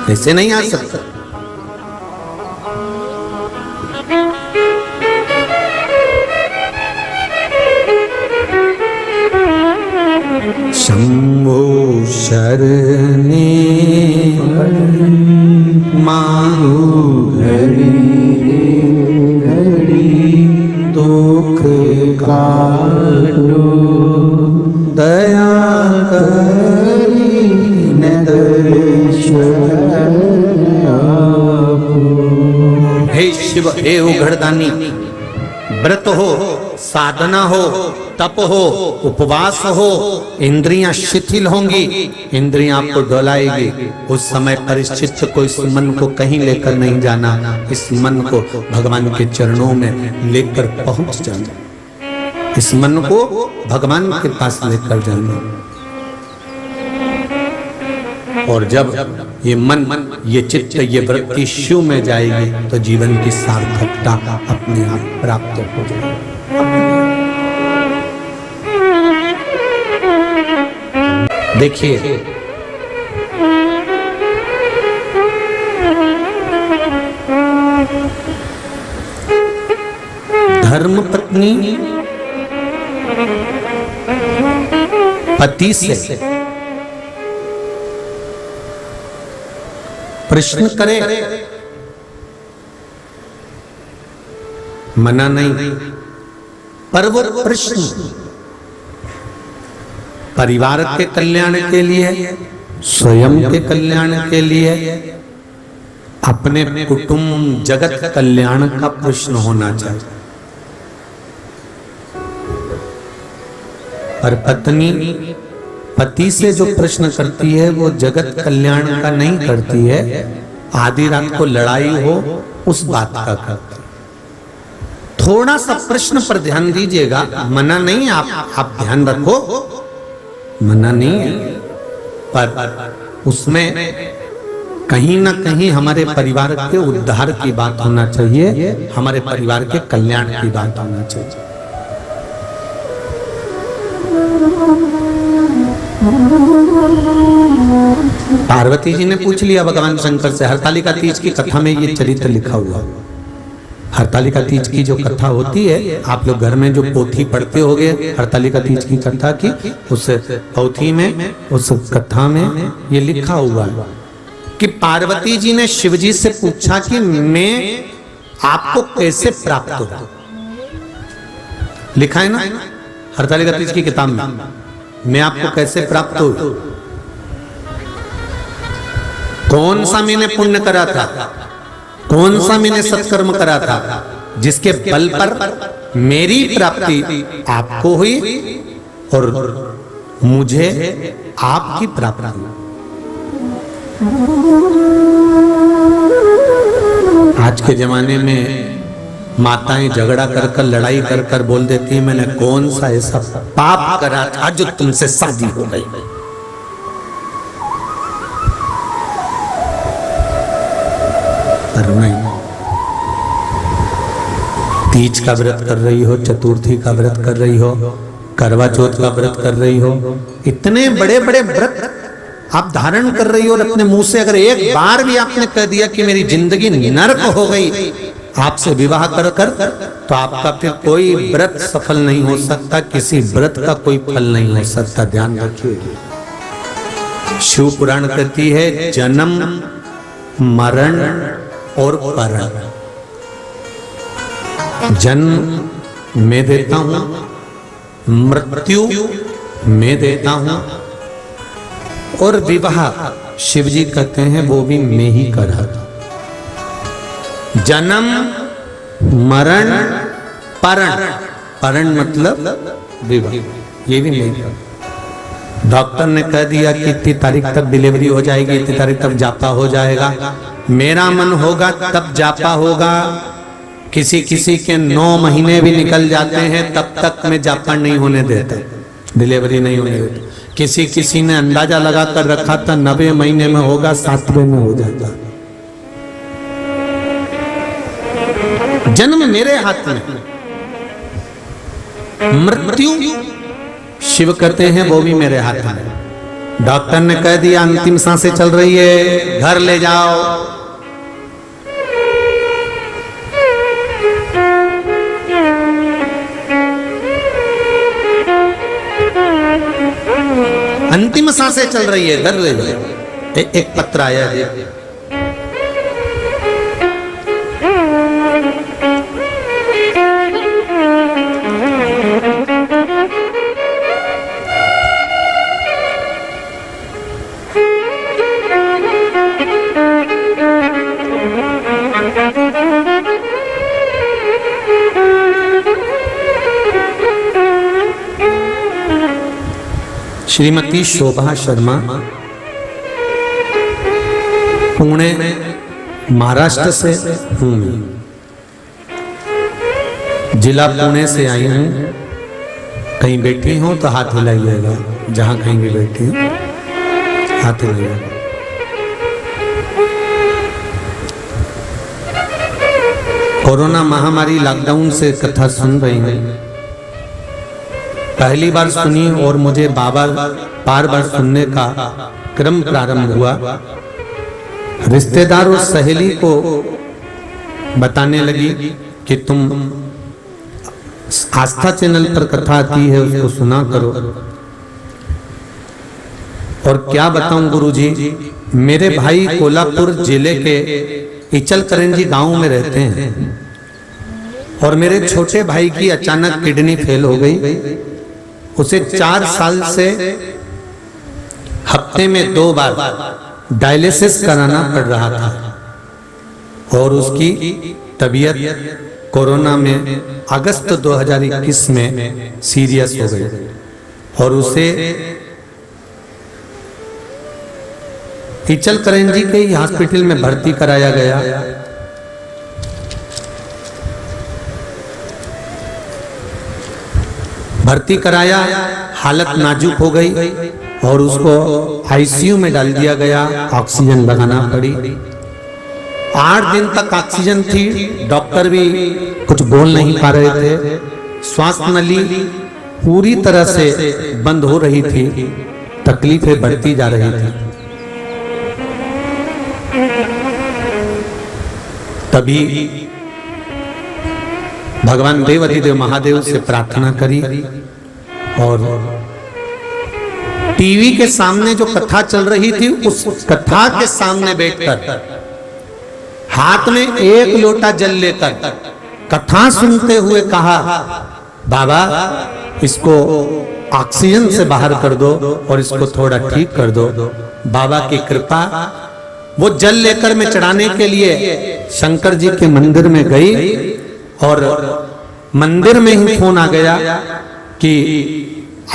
[SPEAKER 1] ऐसे नहीं आ सकता। शंभो शरणे मांगो घड़ी घड़ी दुख काटो दया करी न हे शिव, हे उघड़दानी, व्रत हो, साधना हो, तप हो, उपवास हो, इंद्रियां शिथिल होंगी, इंद्रियां आपको डोलाएगी। उस समय परिचित को इस मन को कहीं लेकर नहीं जाना, इस मन को भगवान के चरणों में लेकर पहुंच जाना, इस मन को भगवान के पास लेकर जाना। और जब ये मन, ये चित्त, ये वृत्ति शिव में जाएगी तो जीवन की सार्थकता अपने आप प्राप्त हो जाएगी। देखिए, धर्म पत्नी पति से प्रश्न करे, मना नहीं, पर वो प्रश्न परिवार के कल्याण के लिए, स्वयं के कल्याण के लिए, अपने कुटुंब जगत कल्याण का प्रश्न होना चाहिए। पर पत्नी पति से जो प्रश्न करती है वो जगत कल्याण का नहीं करती है, आधी रात को लड़ाई हो उस बात का करती। थोड़ा सा प्रश्न पर ध्यान दीजिएगा, मना नहीं, आप ध्यान रखो, मना नहीं है, पर उसमें कहीं ना कहीं हमारे परिवार के उद्धार की बात होना चाहिए, हमारे परिवार के कल्याण की बात होना चाहिए। पार्वती जी ने पूछ लिया भगवान शंकर से, हरतालिका तीज की कथा में ये चरित्र लिखा हुआ। हरतालिका तीज की जो कथा होती है, आप लोग घर में जो पोथी पढ़ते होंगे हरतालिका तीज की कथा की, उस पोथी में, उस कथा में ये लिखा हुआ है कि पार्वती जी ने शिव जी से पूछा कि मैं आपको कैसे प्राप्त होता। लिखा है ना हरतालिका तीज की किताब में, मैं आपको कैसे प्राप्त हो, कौन सा मैंने पुण्य करा था, कौन सा मैंने सत्कर्म करा था जिसके बल पर मेरी प्राप्ति आपको हुई और मुझे आपकी प्राप्ति। आज के जमाने में माताएं झगड़ा कर कर, लड़ाई कर कर बोल देती है मैंने कौन सा ऐसा पाप करा था जो तुमसे शादी हो गई। पर नहीं, तीज का व्रत कर रही हो, चतुर्थी का व्रत कर रही हो, करवा चौथ का व्रत कर रही हो, इतने बड़े बड़े व्रत आप धारण कर रही हो और अपने मुंह से अगर एक बार भी आपने कह दिया कि मेरी जिंदगी नर्क हो गई आपसे विवाह कर कर, तो आपका फिर कोई व्रत सफल नहीं हो सकता, किसी व्रत का कोई फल नहीं हो सकता। ध्यान रखिए। शिव पुराण कहती है जन्म मरण और परण। जन्म मैं देता हूं, मृत्यु मैं देता हूं, और विवाह शिव जी कहते हैं वो भी मैं ही करा। जन्म मरण परण, परण मतलब विवाह, ये भी मैं करा। डॉक्टर ने कह दिया कि इतनी तारीख तक डिलीवरी हो जाएगी, इतनी तारीख तक जापा हो जाएगा, मेरा मन होगा तब जापा होगा। किसी किसी के 9 महीने भी निकल जाते हैं तब तक मैं जापा नहीं होने देता, डिलीवरी नहीं होने देता। किसी किसी ने अंदाजा लगा कर रखा था 90 महीने में होगा, 7वें में हो जाता। जन्म मेरे हाथ में, मृत्यु शिव कहते हैं वो भी मेरे हाथ में। डॉक्टर ने कह दिया अंतिम सांसें चल रही है, घर ले जाओ। अंतिम सांसें चल रही है, घर ले जाओ। एक पत्र आया है, श्रीमती शोभा शर्मा, पुणे महाराष्ट्र से हूँ मैं, जिला पुणे से आई हूँ। कहीं बैठी हूँ तो हाथ हिलाइएगा, जहाँ कहीं भी बैठी हूँ हाथ हिलाइएगा। कोरोना महामारी लॉकडाउन से कथा सुन रही हूँ, पहली बार सुनी और मुझे बार बार सुनने का क्रम प्रारंभ हुआ। रिश्तेदार और सहेली को बताने लगी कि तुम आस्था चैनल पर कथा आती है उसको सुना करो। और क्या बताऊं गुरुजी, मेरे भाई कोल्हापुर जिले के इचलकरंजी गांव में रहते हैं और मेरे छोटे भाई की अचानक किडनी फेल हो गई। उसे 4 साल से हफ्ते में 2 बार डायलिसिस कराना पड़ रहा था और उसकी तबीयत कोरोना में अगस्त 2021 में सीरियस हो गई और उसे इचलकरंजी के ही हॉस्पिटल में भर्ती कराया गया। भर्ती कराया, हालत नाजुक हो गई और उसको आईसीयू में डाल दिया गया, ऑक्सीजन लगाना पड़ी। 8 दिन तक ऑक्सीजन थी, डॉक्टर भी कुछ बोल नहीं पा रहे थे, श्वास नली पूरी तरह से बंद हो रही थी, तकलीफें बढ़ती जा रही थी। तभी भगवान देवाधिदेव महादेव से प्रार्थना करी और टीवी के सामने जो कथा चल रही थी उस कथा के सामने बैठकर हाथ में 1 लोटा जल लेकर कथा सुनते हुए कहा, बाबा इसको ऑक्सीजन से बाहर कर दो और इसको थोड़ा ठीक कर दो। बाबा की कृपा, वो जल लेकर मैं चढ़ाने के लिए शंकर जी के मंदिर में गई और मंदिर में ही फोन आ गया कि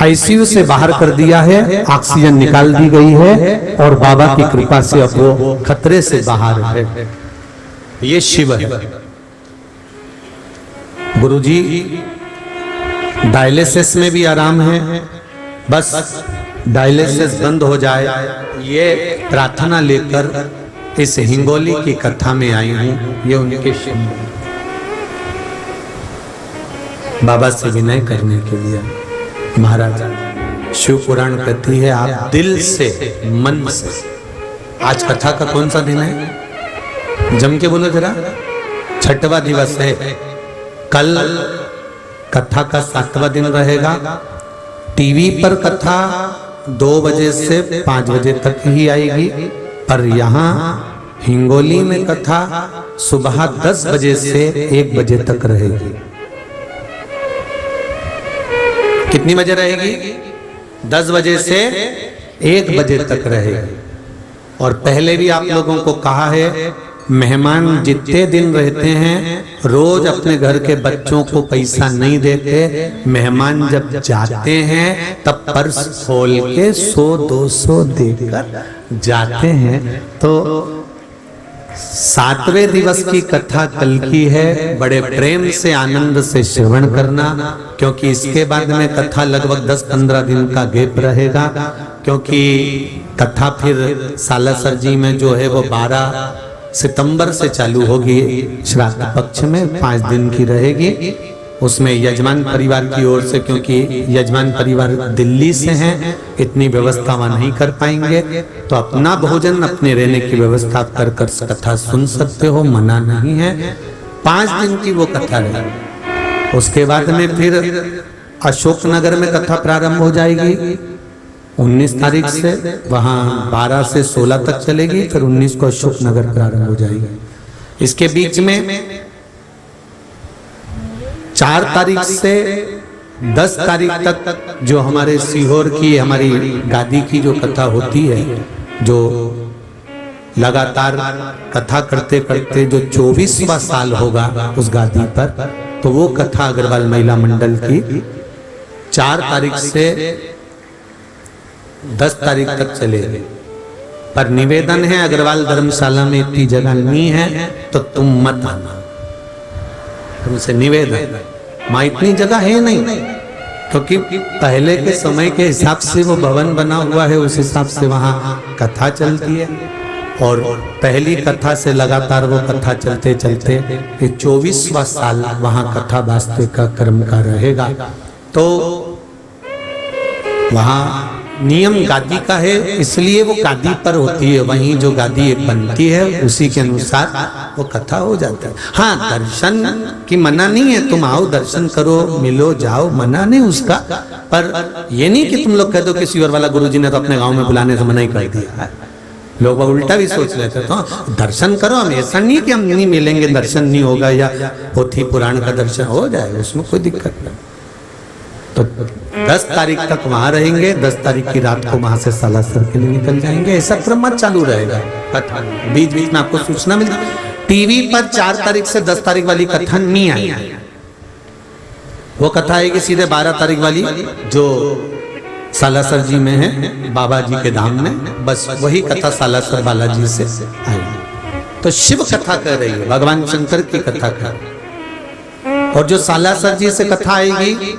[SPEAKER 1] आईसीयू से बाहर कर दिया है, ऑक्सीजन निकाल दी गई है और बाबा की कृपा से अब वो खतरे से बाहर है। ये शिव है। गुरुजी डायलिसिस में भी आराम है, बस डायलिसिस बंद हो जाए ये प्रार्थना लेकर इस हिंगोली की कथा में आई हूँ। ये उनके शिव बाबा से विनय करने के लिए महाराज शिव पुराण कहती है आप दिल से, मन से। आज कथा का कौन सा दिन है? जम के बोलो जरा। छठवां दिवस है। कल कथा का 7वां दिन रहेगा। टीवी पर कथा 2 बजे से 5 बजे तक ही आएगी, पर यहाँ हिंगोली में कथा सुबह 10 बजे से 1 बजे तक रहेगी। कितनी बजे रहेगी? 10 बजे से 1 बजे तक रहेगी। और पहले भी आप लोगों को कहा है, मेहमान जितने दिन रहते हैं रोज अपने घर के बच्चों को पैसा नहीं देते। मेहमान जब जाते हैं तब पर्स खोल के 100-200 देकर जाते हैं। तो 7वें दिवस की कथा कल की है। बड़े प्रेम से, आनंद से श्रवण करना, क्योंकि इसके बाद में कथा लगभग 10-15 दिन का गैप रहेगा, क्योंकि कथा फिर सालासर जी में जो है वो 12 सितंबर से चालू होगी। श्राद्ध पक्ष में 5 दिन की रहेगी। उसमें यजमान परिवार की ओर से, क्योंकि यजमान परिवार दिल्ली से हैं, इतनी व्यवस्था वहां नहीं कर पाएंगे, तो अपना भोजन, अपने रहने की व्यवस्था कर कथा सुन सकते हो, मना नहीं है। 5 दिन की वो कथा रहेगी। उसके बाद में फिर अशोकनगर में कथा प्रारंभ हो जाएगी 19 तारीख से। वहां 12 से 16 तक चलेगी, फिर 19 को अशोकनगर प्रारंभ हो जाएगी। इसके बीच में 4 तारीख से 10 तारीख तक जो हमारे सीहोर की, हमारी गादी की जो कथा होती है, जो लगातार कथा करते करते जो 24वां साल होगा उस गादी पर, तो वो कथा अग्रवाल महिला मंडल की 4 तारीख से 10 तारीख तक चलेगी। पर निवेदन है, अग्रवाल धर्मशाला में इतनी जगह नहीं है तो तुम मत आना। तुमसे निवेदन, मां इतनी जगह है नहीं, क्योंकि पहले के समय के हिसाब से वो भवन बना हुआ है, उस हिसाब से वहां कथा चलती है। और पहली कथा से लगातार वो कथा चलते चलते 24वां साल वहां कथा वास्ते का क्रम का रहेगा। तो वहां नियम गादी का है, इसलिए वो गादी पर होती है। वहीं जो गादी एक बनती है उसी के अनुसार वो कथा हो जाता है। हाँ, दर्शन की मना नहीं है, तुम आओ दर्शन करो, मिलो, जाओ, मना नहीं उसका। पर ये नहीं कि तुम लोग कह दो कि सीवर वाला गुरुजी ने तो अपने गांव में बुलाने से मना ही कर दिया है। लोग उल्टा भी सोच लेते, तो दर्शन करो। हम ऐसा नहीं कि हम नहीं मिलेंगे, दर्शन नहीं होगा, या पोथी पुराण का दर्शन हो जाए, उसमें कोई दिक्कत नहीं। तो 10 तारीख तक वहां रहेंगे, 10 तारीख की रात को वहां से सालासर के लिए निकल जाएंगे। ऐसा क्रम चालू रहेगा। कथा बीच बीच में आपको सूचना मिल, टीवी पर 4 तारीख से 10 तारीख वाली कथा नहीं आएगी। वो कथा आएगी सीधे 12 तारीख वाली, जो सालासर जी में है, बाबा जी के धाम में। बस वही कथा सालासर बालाजी से आएगी। तो शिव कथा कर रही है, भगवान शंकर की कथा कर। और जो सालासर जी से कथा आएगी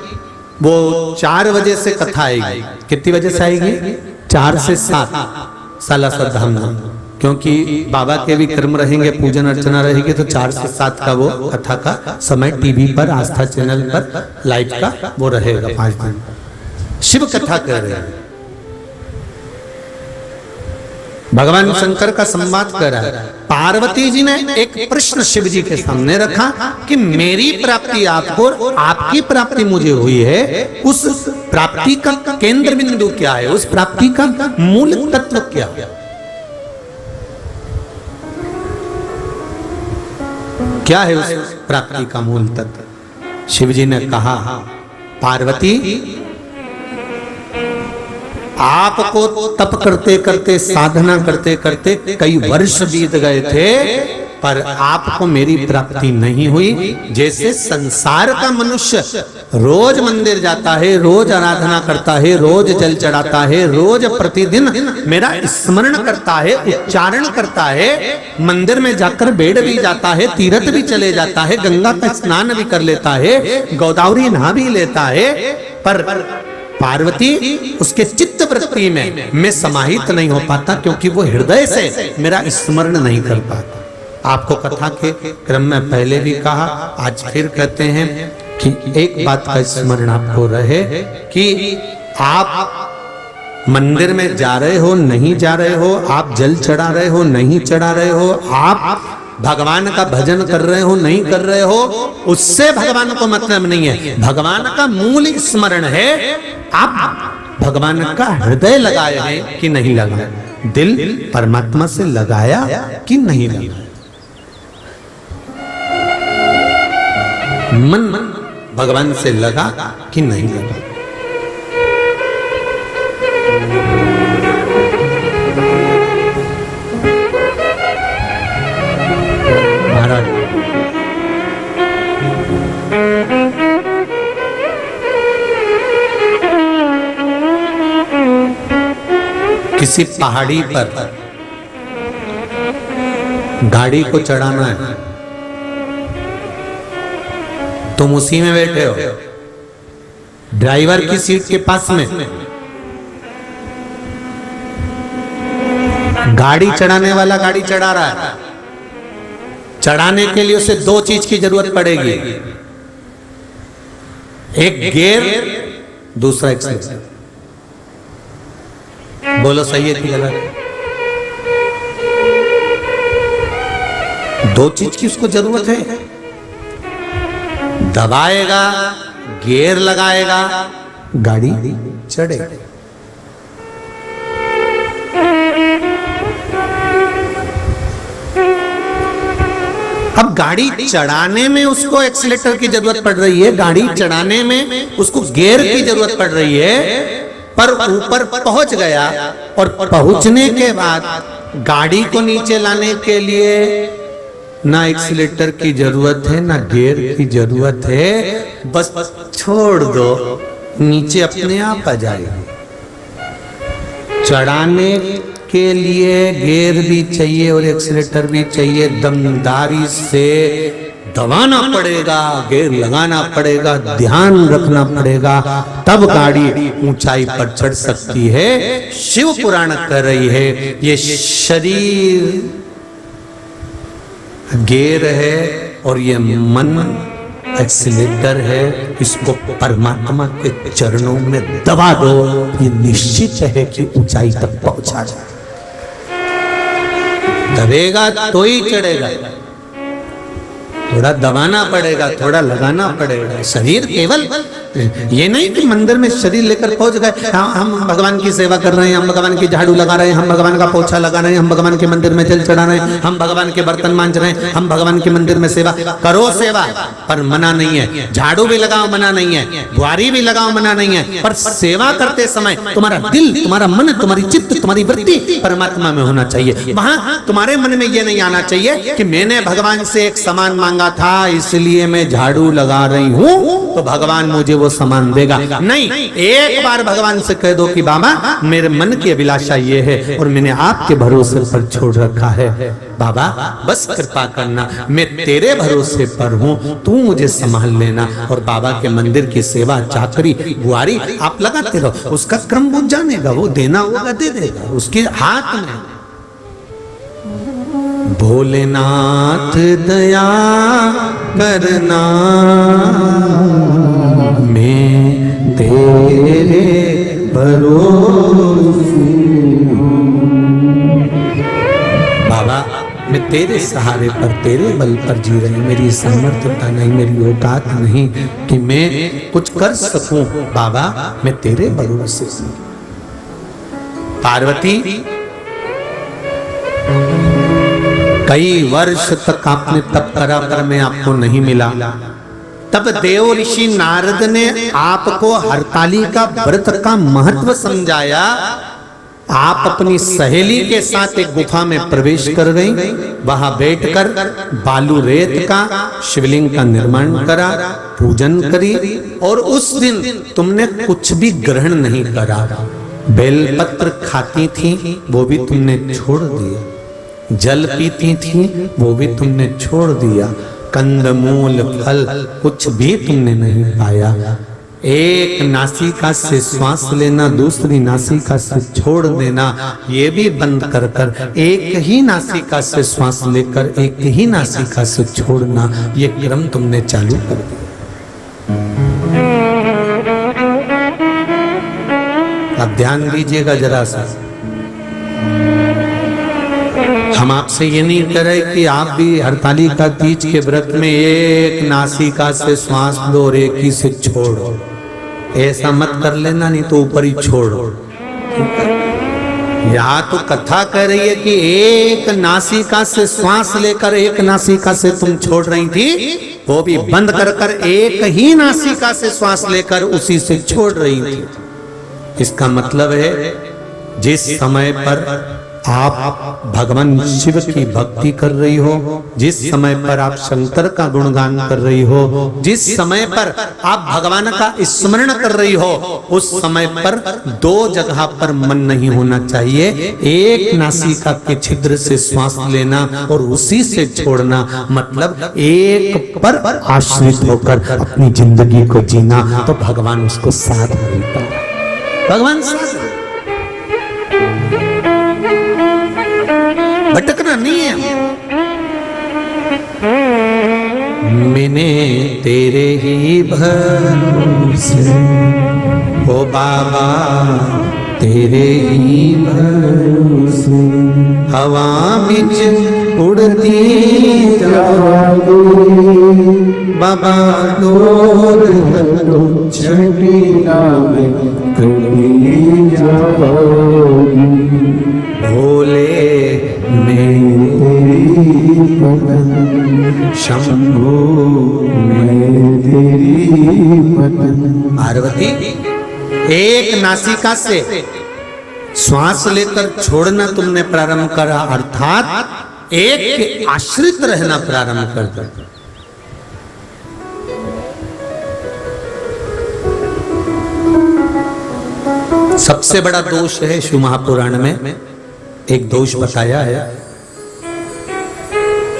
[SPEAKER 1] वो 4 बजे से कथा आएगी। कितनी बजे से आएगी? 4 से 7 सालासर धाम में, क्योंकि बाबा के भी क्रम रहेंगे, पूजन अर्चना रहेगी। तो 4 से 7 का वो कथा का समय टीवी पर, आस्था चैनल पर लाइव का वो रहेगा 5 दिन। शिव कथा कर रहे हैं, भगवान शंकर का संवाद कर रहा है। पार्वती जी ने एक प्रश्न शिव जी के सामने रखा कि मेरी प्राप्ति आपको, आपकी प्राप्ति मुझे हुई है, उस प्राप्ति का केंद्र बिंदु क्या है, उस प्राप्ति का मूल तत्व क्या है? क्या है उस प्राप्ति का मूल तत्व? शिव जी ने कहा, पार्वती आपको तप करते करते, साधना करते करते कई वर्ष बीत गए थे, पर आपको मेरी प्राप्ति नहीं हुई। जैसे संसार का मनुष्य रोज मंदिर जाता है, रोज आराधना करता है, रोज जल चढ़ाता है, रोज प्रतिदिन मेरा स्मरण करता है, उच्चारण करता है, मंदिर में जाकर बैठ भी जाता है, तीर्थ भी चले जाता है, गंगा का स्नान भी कर लेता है, गोदावरी नहा भी लेता है, पर पार्वती उसके चित्त वृत्ति में मैं समाहित नहीं हो पाता, क्योंकि वो हृदय से मेरा स्मरण नहीं कर पाता। आपको कथा के क्रम में पहले भी कहा, आज फिर कहते हैं कि एक बात का स्मरण आपको रहे कि आप मंदिर में जा रहे हो नहीं जा रहे हो, आप जल चढ़ा रहे हो नहीं चढ़ा रहे हो, आप भगवान का भजन कर रहे हो नहीं कर रहे हो, उससे भगवान को मतलब नहीं है। भगवान का मूल स्मरण है। आप भगवान का हृदय लगाए हैं कि नहीं लगाए, दिल परमात्मा से लगाया कि नहीं लगाया, मन भगवान से लगा कि नहीं लगा। महाराज किसी पहाड़ी पर गाड़ी को चढ़ाना है, तुम उसी में बैठे हो, ड्राइवर की सीट के पास में। गाड़ी चढ़ाने वाला गाड़ी चढ़ा रहा है, चढ़ाने के लिए उसे दो चीज की जरूरत पड़ेगी, एक गियर, दूसरा एक्सीलरेटर। बोलो सही है कि गलत? दो चीज की उसको जरूरत है, दबाएगा, गियर लगाएगा, गाड़ी चढ़ेगा। अब गाड़ी चढ़ाने में उसको एक्सीलेटर की जरूरत पड़ रही है, गाड़ी चढ़ाने में उसको गियर की जरूरत पड़ रही है, पर ऊपर पहुंच गया और पहुंचने के बाद गाड़ी को नीचे लाने के लिए ना एक्सीलेटर की जरूरत है ना गियर की जरूरत है, बस छोड़ दो, नीचे अपने आप आ जाएगा। चढ़ाने के लिए गियर भी चाहिए और एक्सीलेटर भी चाहिए, दमदारी से दबाना पड़ेगा, गियर लगाना पड़ेगा, ध्यान रखना पड़ेगा, तब गाड़ी ऊंचाई पर चढ़ सकती है। शिव पुराण कह रही है ये शरीर गियर है और ये मन एक्सीलेटर है, इसको परमात्मा के चरणों में दबा दो, ये निश्चित है कि ऊंचाई तक पहुंचा जाए। दबेगा तो ही चढ़ेगा, थोड़ा दबाना पड़ेगा, थोड़ा लगाना पड़ेगा। शरीर केवल ये नहीं कि मंदिर में शरीर लेकर पहुंच गए, हम भगवान की सेवा कर रहे हैं, हम भगवान की झाड़ू लगा रहे हैं, हम भगवान का पोछा लगा रहे हैं, हम भगवान के मंदिर में जल चढ़ा रहे हैं, हम भगवान के बर्तन मांज रहे हैं, हम भगवान के मंदिर में सेवा करो। सेवा पर मना नहीं है, झाड़ू भी लगाओ मना नहीं है, बुआरी भी लगाओ मना नहीं है, पर सेवा करते समय तुम्हारा दिल, तुम्हारा मन, तुम्हारी चित्त, तुम्हारी वृत्ति परमात्मा में होना चाहिए। वहां तुम्हारे मन में यह नहीं आना चाहिए कि मैंने भगवान से एक सामान मांगा था इसलिए मैं झाड़ू लगा रही हूं तो भगवान मुझे वो सामान देगा। नहीं, एक बार भगवान से कह दो कि बाबा मेरे मन की अभिलाषा ये है और मैंने आपके भरोसे पर छोड़ रखा है, बाबा बस कृपा करना, मैं तेरे भरोसे पर हूँ, तू मुझे संभाल लेना। और बाबा के मंदिर की सेवा, चाकरी, बुआरी आप लगाते रहो, उसका क्रम वो जानेगा, वो देना होगा दे देगा, उसके हाथ में। भोलेनाथ दया करना, मैं तेरे भरोसे, बाबा मैं तेरे सहारे पर, तेरे बल पर जी रही, मेरी सामर्थ्यता नहीं, मेरी औकात नहीं कि मैं कुछ कर सकूं, बाबा मैं तेरे भरोसे। पार्वती कई वर्ष तक आपने तप करा पर मैं आपको नहीं मिला, तब देव ऋषि नारद ने आपको हरतालिका व्रत का महत्व समझाया। आप अपनी सहेली के साथ एक गुफा में प्रवेश कर गई, वहां बैठकर बालू रेत का शिवलिंग का निर्माण करा, पूजन करी, और उस दिन तुमने कुछ भी ग्रहण नहीं करा। बेलपत्र खाती थी वो भी तुमने छोड़ दिया, जल पीती थी वो भी तुमने छोड़ दिया, कंदमूल फल कुछ भी तुमने नहीं पाया। एक नासिका से श्वास लेना, दूसरी नासिका से छोड़ देना, ये भी बंद कर कर एक ही नासिका से श्वास लेकर एक ही नासिका से छोड़ना, ये क्रम तुमने चालू कर दिया। अब ध्यान दीजिएगा जरा सा, हम आपसे ये नहीं कह रहे कि आप भी हरतालिका तीज के व्रत में एक नासिका से श्वास लो और एक ही से छोड़ो। ऐसा मत कर लेना, नहीं तो ऊपर ही छोड़ो। यहाँ तो कथा कह रही है कि एक नासिका से श्वास लेकर एक नासिका से तुम छोड़ रही थी, वो भी बंद कर कर एक ही नासिका से श्वास लेकर उसी से छोड़ रही थी। इसका मतलब है जिस समय पर आप भगवान शिव की भक्ति कर रही हो, जिस समय पर आप शंकर का गुणगान कर रही हो, जिस समय पर आप भगवान का स्मरण कर रही हो, उस समय पर दो जगह पर मन नहीं होना चाहिए। एक नासिका के छिद्र से श्वास लेना और उसी से छोड़ना, मतलब एक पर आश्रित होकर अपनी जिंदगी को जीना, तो भगवान उसको साथ देता है। भगवान साथ भटकना नहीं है। मैंने तेरे ही भरोसे, ओ बाबा तेरे ही भरोसे, हवा में उड़ती जाओ बाबा, डोर छबिया में कभी जाओगी, भोले शंभो पार्वती, एक नासिका से श्वास लेकर छोड़ना तुमने प्रारंभ करा, अर्थात एक के आश्रित रहना प्रारंभ कर दो। सबसे बड़ा दोष है शिव महापुराण में, एक दोष बताया है,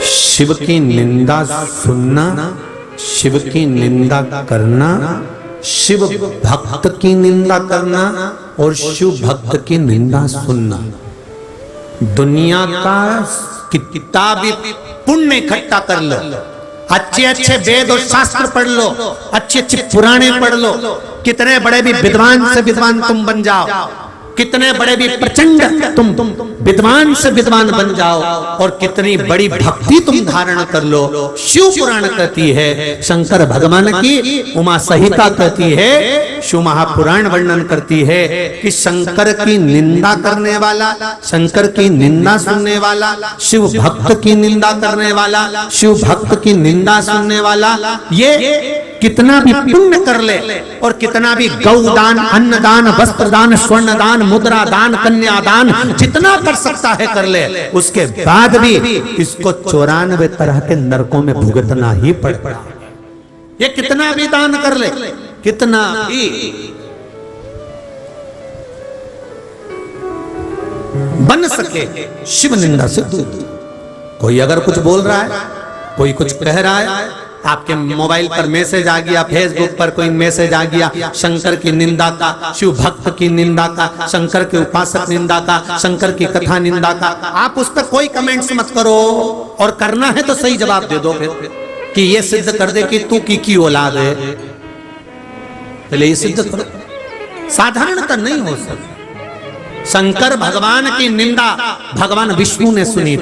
[SPEAKER 1] शिव की निंदा सुनना, शिव की निंदा करना, शिव भक्त की निंदा करना और शिव भक्त की निंदा सुनना। दुनिया का कितना भी पुण्य इकट्ठा कर लो, अच्छे अच्छे वेद और शास्त्र पढ़ लो, अच्छे अच्छे पुराने पढ़ लो, कितने बड़े भी विद्वान से विद्वान तुम बन जाओ, कितने बड़े भी प्रचंड तुम विद्वान से विद्वान बन जाओ, और कितनी बड़ी भक्ति तुम धारण कर लो, शिव पुराण कहती है, शंकर भगवान की उमा संहिता कहती है, शिव महापुराण वर्णन करती है कि शंकर की निंदा करने वाला, शंकर की निंदा सुनने वाला, शिव भक्त की निंदा करने वाला, शिव भक्त की निंदा सुनने वाला, ये कितना भी पुण्य कर ले और कितना भी गौदान, अन्नदान, वस्त्रदान, स्वर्णदान, मुद्रा दान, कन्यादान जितना कर सकता है कर ले, उसके बाद भी इसको 94 तरह के नरकों में भुगतना ही पड़ता। ये कितना भी दान कर ले, कितना भी, बन सके शिव निंदा से दूर। कोई अगर कुछ बोल रहा है, कोई कुछ कह रहा है, आपके मोबाइल पर मैसेज आ गया, फेसबुक पर कोई मैसेज आ गया शंकर की निंदा का, शिव भक्त की निंदा का, शंकर के उपासक निंदा का, शंकर की कथा निंदा का, आप उस पर कोई कमेंट्स मत करो, और करना है तो सही जवाब दे दो फिर कि ये सिद्ध कर दे कि तू की औलाद है, पहले ये सिद्ध करो। साधारणतः नहीं हो सकता। शंकर भगवान की निंदा भगवान विष्णु ने सुनी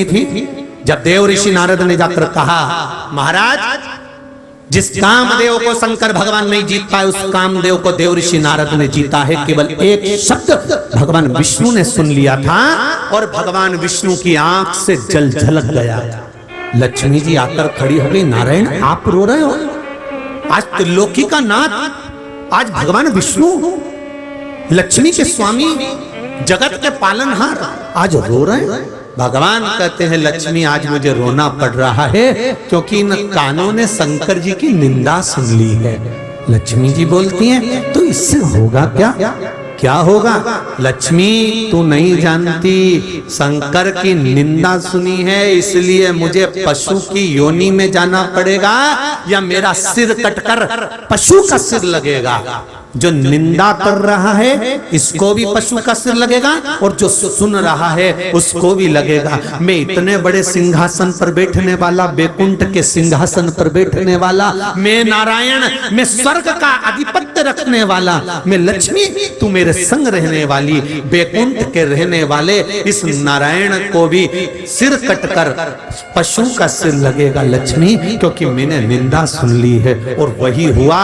[SPEAKER 1] थी जब देव ऋषि नारद ने जाकर कहा, महाराज जिस कामदेव को शंकर भगवान नहीं जीत पाए, उस कामदेव को देव ऋषि नारद ने जीता है। केवल एक शब्द भगवान विष्णु ने सुन लिया था और भगवान विष्णु की आंख से जल झलक गया। लक्ष्मी जी आकर खड़ी हो गई, नारायण आप रो रहे हो? आज त्रिलोकी का नाथ, आज भगवान विष्णु लक्ष्मी के स्वामी, जगत के पालनहार आज रो रहे हैं। भगवान कहते हैं, लक्ष्मी आज मुझे रोना पड़ रहा है क्योंकि इन कानों ने शंकर जी की निंदा सुन ली है। लक्ष्मी जी बोलती हैं, तो इससे होगा क्या? क्या होगा? लक्ष्मी तू नहीं जानती, शंकर की निंदा सुनी है इसलिए मुझे पशु की योनि में जाना पड़ेगा, या मेरा सिर कटकर पशु का सिर लगेगा। जो निंदा कर रहा है इसको भी पशु का सिर लगेगा, और जो सुन रहा है उसको भी लगेगा। मैं इतने बड़े सिंहासन पर बैठने वाला, बैकुंठ के सिंहासन पर बैठने वाला, मैं नारायण, मैं स्वर्ग का आधिपत्य रखने वाला, मैं लक्ष्मी, तू मेरे संग रहने वाली, बैकुंठ के रहने वाले इस नारायण को भी सिर कटकर पशु का सिर लगेगा लक्ष्मी, क्योंकि मैंने निंदा सुन ली है। और वही हुआ।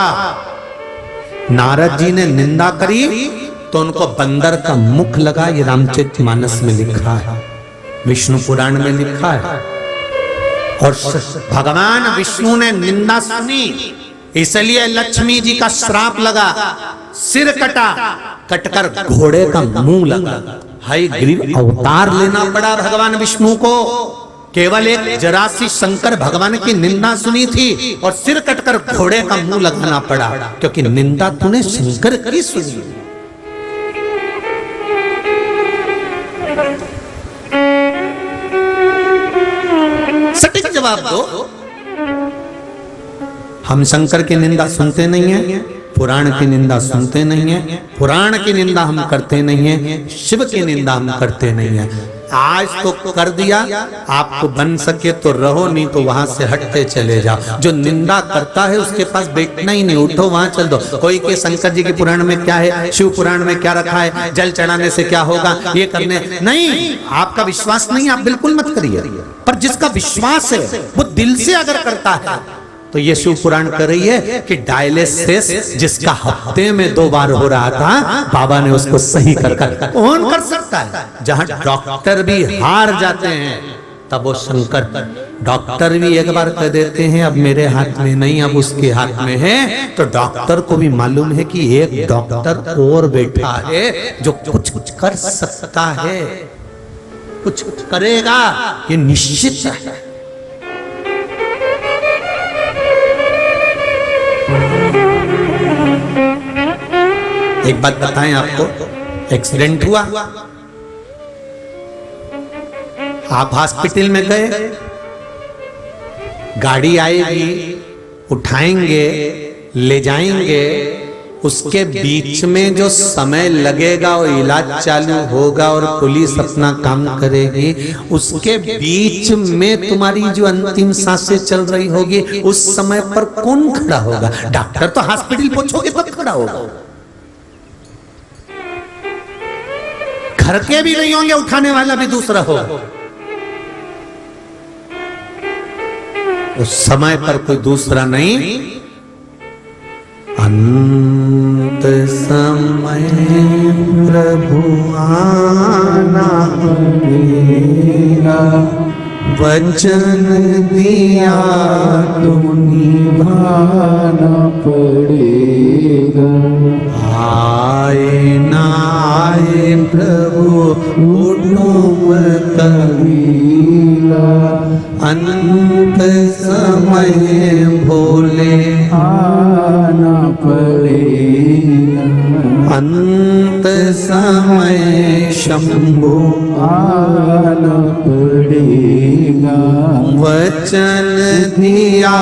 [SPEAKER 1] नारद जी ने निंदा करी तो उनको बंदर का मुख लगा। ये रामचरितमानस में लिखा है, विष्णु पुराण में लिखा है। और भगवान विष्णु ने निंदा सुनी, इसलिए लक्ष्मी जी का श्राप लगा, सिर कटा, कटकर घोड़े का मुंह लगा। हाय ग्रीव अवतार लेना पड़ा भगवान विष्णु को। केवल एक जरा सी शंकर भगवान की निंदा सुनी थी और सिर कटकर घोड़े का मुंह लगाना पड़ा, क्योंकि निंदा तूने शंकर की सुनी। सटीक जवाब दो। हम शंकर की निंदा सुनते नहीं है, पुराण की निंदा सुनते नहीं है, पुराण की निंदा हम करते नहीं है, शिव की निंदा हम करते नहीं है। आज तो कर दिया, आपको बन सके तो रहो, नहीं तो वहां से हटते चले जाओ। जो निंदा करता है उसके पास बैठना ही नहीं, उठो वहां चल दो। कोई के शंकर जी के पुराण में क्या है, शिव पुराण में क्या रखा है, जल चढ़ाने से क्या होगा, ये करने नहीं। आपका विश्वास नहीं, आप बिल्कुल मत करिए। पर जिसका विश्वास है वो दिल से अगर करता है, तो ये शिव पुराण कर रही है कि डायलिसिस जिसका हफ्ते में 2 बार हो रहा था, बाबा ने उसको सही कर कौन कर सकता है। जहां डॉक्टर भी हार जाते हैं, तब वो शंकर, डॉक्टर भी एक बार कह देते हैं अब मेरे हाथ में नहीं, अब उसके हाथ में है, तो डॉक्टर को भी मालूम है कि एक डॉक्टर और बैठा है जो कुछ कुछ कर सकता है, कुछ कुछ करेगा, ये निश्चित है। एक बात बताएं आपको, एक्सीडेंट हुआ, आप हॉस्पिटल में गए, गाड़ी आएगी, उठाएंगे, ले जाएंगे, उसके बीच में जो समय लगेगा वो इलाज चालू होगा और पुलिस अपना काम करेगी, उसके बीच में तुम्हारी जो अंतिम सांसें चल रही होगी, उस समय पर कौन खड़ा होगा? डॉक्टर तो हॉस्पिटल पहुंचोगे तब खड़ा होगा, घर के भी नहीं होंगे, उठाने वाला भी दूसरा होगा। उस समय पर कोई दूसरा नहीं। अंत समय प्रभु आना पड़ेगा, वचन दिया तो निभाना पड़ेगा। आए ना आए प्रभु उठो कबीरा, अंत समय भोले आना पड़ेगा, अंत समय शंभु आना पड़ेगा, वचन दिया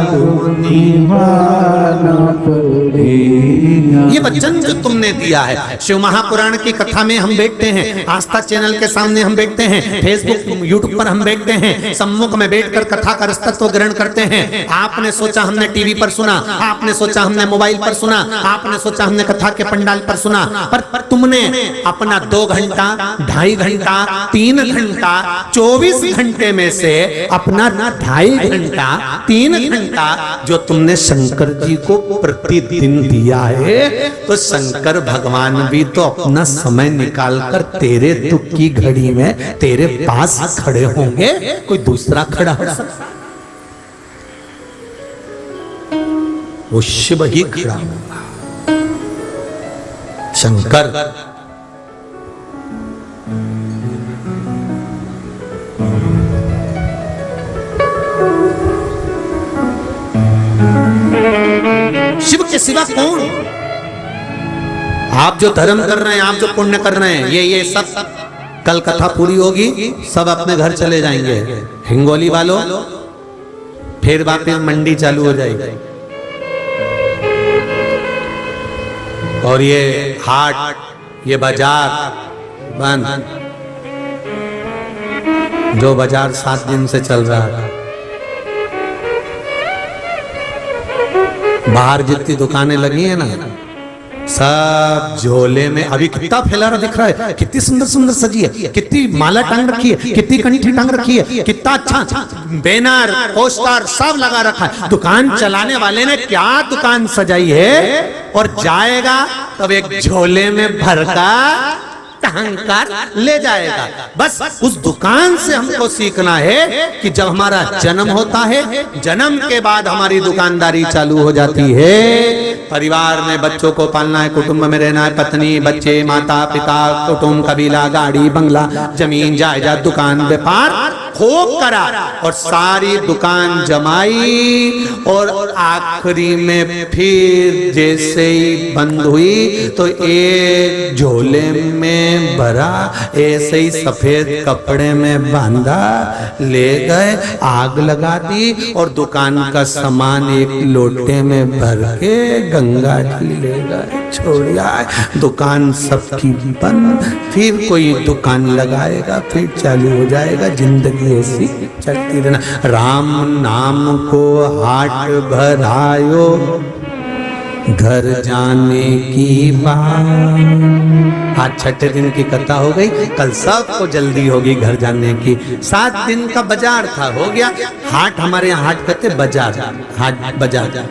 [SPEAKER 1] तो निभाना पड़ेगा। ये वचन जो तुमने दिया है, शिव महापुराण की कथा में हम बैठते हैं, आस्था चैनल के सामने हम बैठते हैं, फेसबुक यूट्यूब पर हम बैठते हैं, सम्मुख में बैठकर कथा का रसतत्व ग्रहण करते हैं। आपने सोचा हमने टीवी पर सुना, आपने सोचा हमने मोबाइल पर सुना, आपने सोचा हमने कथा के पंडाल पर सुना, पर तुमने अपना 2 घंटा, 2.5 घंटा, 3 घंटा, 24 घंटे में से अपना 2.5 घंटा, 3 घंटा जो तुमने शंकर जी को प्रतिदिन दिया है, तो शंकर भगवान भी तो अपना समय निकालकर तेरे दुख की घड़ी में तेरे पास खड़े होंगे, कोई दूसरा खड़ा हो सकता? वो शिव ही खड़ा होगा, शंकर। शिव के सिवा कौन? आप जो धर्म कर रहे हैं, आप जो पुण्य कर रहे हैं, ये सब कल कथा पूरी होगी, सब अपने घर चले जाएंगे। हिंगोली वालों, फिर वापस मंडी चालू हो जाएगी। और ये हाट, ये बाजार बंद। जो बाजार 7 दिन से चल रहा था, बाहर जितनी दुकानें लगी है ना, सब झोले में। अभी कितना फैलारा दिख रहा है, कितनी सुंदर सुंदर सजी है, कितनी माला टांग रखी है, कितनी कंठी टांग रखी है, कितना अच्छा बैनर पोस्टर सब लगा रखा है। दुकान चलाने वाले ने क्या दुकान सजाई है, और जाएगा तब एक झोले में भरकर टांगकर ले जाएगा। बस उस दुकान से हमको सीखना है कि जब हमारा जन्म होता है, जन्म के बाद हमारी दुकानदारी चालू हो जाती है। परिवार में बच्चों को पालना है, कुटुंब में रहना है, पत्नी, बच्चे, माता पिता, कुटुंब, कबीला, गाड़ी, बंगला, जमीन, जायदाद, दुकान, व्यापार खूब करा और सारी दुकान जमाई, और आखिरी में फिर जैसे ही बंद हुई तो एक झोले में भरा, ऐसे ही सफेद कपड़े में बांधा ले गए, आग लगा दी और दुकान का सामान एक लोटे में भर के गंगा जी ले गए, छोड़ आए। दुकान सबकी बंद, फिर कोई दुकान लगाएगा, फिर चालू हो जाएगा। जिंदगी ऐसी चलती रहना। राम नाम को हाट भरायो, घर जाने की बात। आज 6ठे दिन की कथा हो गई, कल सबको जल्दी होगी घर जाने की। 7 दिन का बाजार था, हो गया हाट। हमारे यहाँ हाट कहते बाजार, हाट बाजार।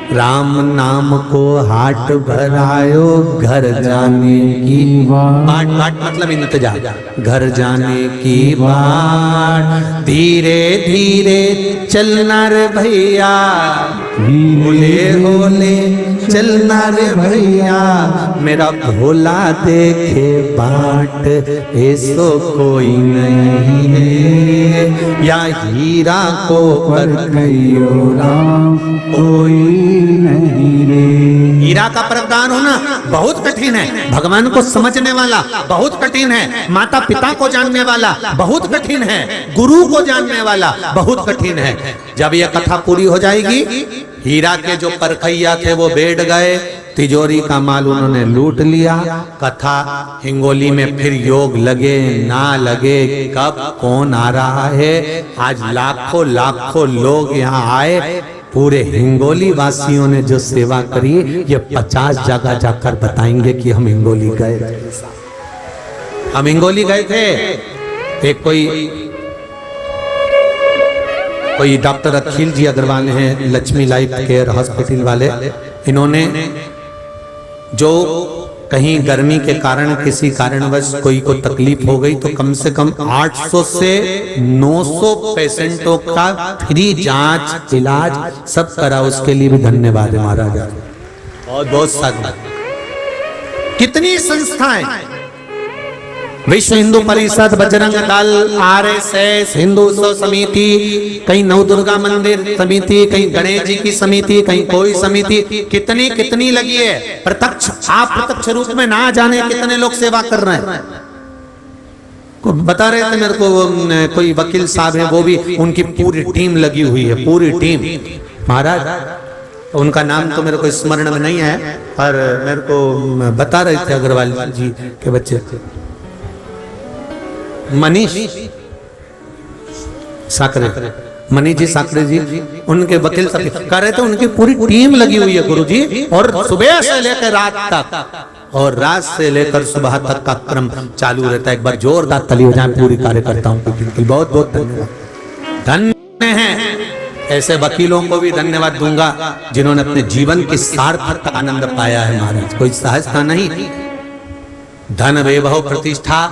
[SPEAKER 1] राम नाम को हाट भरायो, घर जाने की बाट। बाट मतलब इंतजार, घर जाने की बाट। धीरे धीरे चलना रे भैया, होले होले चलना रे भैया, मेरा भोला देखे बाट, ऐसो कोई नहीं है, या हीरा को परखियो राम कोई नहीं रे। हीरा का प्रदान होना बहुत कठिन है, भगवान को समझने वाला बहुत कठिन है, माता पिता को जानने वाला बहुत कठिन है, गुरु को जानने वाला बहुत कठिन है। जब यह कथा पूरी हो जाएगी, हीरा के जो परखैया थे वो बैठ गए, तिजोरी का माल उन्होंने लूट लिया। कथा हिंगोली में फिर योग लगे ना लगे, कब कौन आ रहा है। आज लाखों लाखों लोग यहाँ आए, पूरे हिंगोली वासियों ने जो सेवा करी, ये 50 जगह जाकर बताएंगे कि हम हिंगोली गए थे। हम हिंगोली गए थे। एक कोई डॉक्टर अखिल जी अग्रवाल हैं, लक्ष्मी लाइफ केयर हॉस्पिटल वाले। इन्होंने जो कहीं गर्मी के कारण किसी कारणवश कोई को तकलीफ हो गई तो कम से कम 800 से 900 पेशेंटों का फ्री जांच इलाज सब करा। उसके लिए भी धन्यवाद है महाराज, बहुत बहुत साधुवाद। कितनी संस्थाएं, विश्व हिंदू परिषद, बजरंग दल, RSS, हिंदू उत्सव समिति, कहीं नवदुर्गा मंदिर समिति, कहीं गणेश जी की समिति, कहीं कोई समिति, कितनी कितनी लगी है। प्रत्यक्ष आप प्रत्यक्ष रूप में ना जाने कितने लोग सेवा कर रहे हैं। बता रहे थे मेरे को कोई वकील साहब है, वो भी उनकी पूरी टीम लगी हुई है, पूरी टीम महाराज। उनका नाम तो मेरे को स्मरण में नहीं है, पर मेरे को बता रहे थे अग्रवाल जी के बच्चे, मनीष साकरे, मनीष जी साकरे जी, उनके वकील साहब कह रहे थे उनकी पूरी टीम लगी हुई है गुरुजी, और सुबह से लेकर रात तक, और रात से लेकर सुबह तक का क्रम चालू रहता है। एक बार जोरदार ताली हो जाए पूरी कार्यकर्ताओं को। बहुत बहुत धन्यवाद, धन्य है। ऐसे वकीलों को भी धन्यवाद दूंगा जिन्होंने अपने जीवन की सार्थक आनंद पाया है महाराज। कोई सहजता नहीं। धन वैभव प्रतिष्ठा,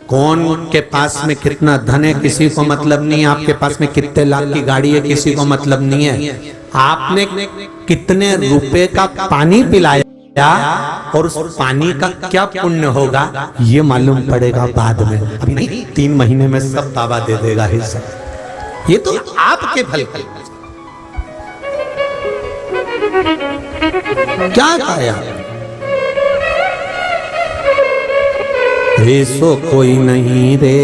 [SPEAKER 1] कौन के पास में कितना धन है किसी को मतलब नहीं है, आपके पास में कितने लाख की गाड़ी है किसी को मतलब नहीं है, आपने कितने रुपए का पानी पिलाया और उस पानी का क्या पुण्य होगा ये मालूम पड़ेगा बाद में। अभी नहीं, 3 महीने में सब बाबा दे देगा हिस्सा। ये तो आपके फल क्या खाया, ऐसो कोई नहीं रे,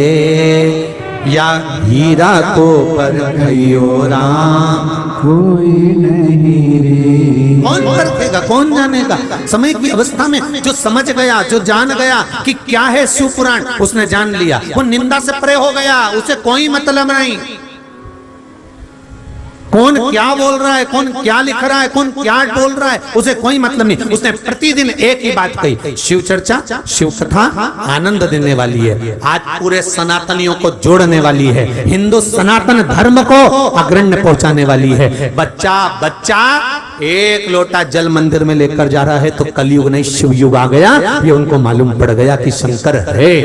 [SPEAKER 1] या हीरा को परखइयो राम
[SPEAKER 2] कोई नहीं रे।
[SPEAKER 1] कौन परखेगा, कौन जानेगा। समय की अवस्था में जो समझ गया, जो जान गया कि क्या है शिव पुराण, उसने जान लिया। वो निंदा से परे हो गया, उसे कोई मतलब नहीं। कौन क्या बोल रहा है, कौन क्या लिख रहा है, कौन क्या बोल रहा है, उसे कोई मतलब नहीं। उसने प्रतिदिन एक ही बात कही, शिव चर्चा, शिव कथा आनंद देने वाली है, आज पूरे सनातनियों को जोड़ने वाली है, हिंदू सनातन धर्म को अग्रण्य पहुंचाने वाली है। बच्चा बच्चा एक लोटा जल मंदिर में लेकर जा रहा है तो कलयुग नहीं शिव युग आ गया। ये उनको मालूम पड़ गया कि शंकर है,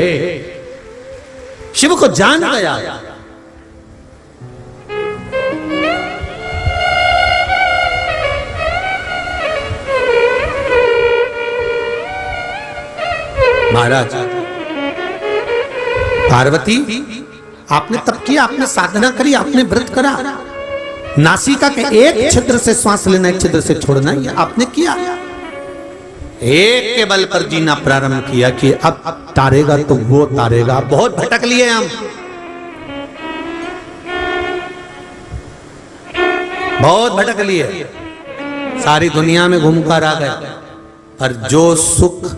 [SPEAKER 1] शिव को जान गया। महाराज पार्वती, आपने तप किया, आपने साधना करी, आपने व्रत करा, नासिका के एक छिद्र से श्वास लेना, एक छिद्र से छोड़ना, ये आपने किया। एक के बल पर जीना प्रारंभ किया कि अब तारेगा तो वो तारेगा। बहुत भटक लिए हम, बहुत भटक लिए, सारी दुनिया में घूमकर आ गए, पर जो सुख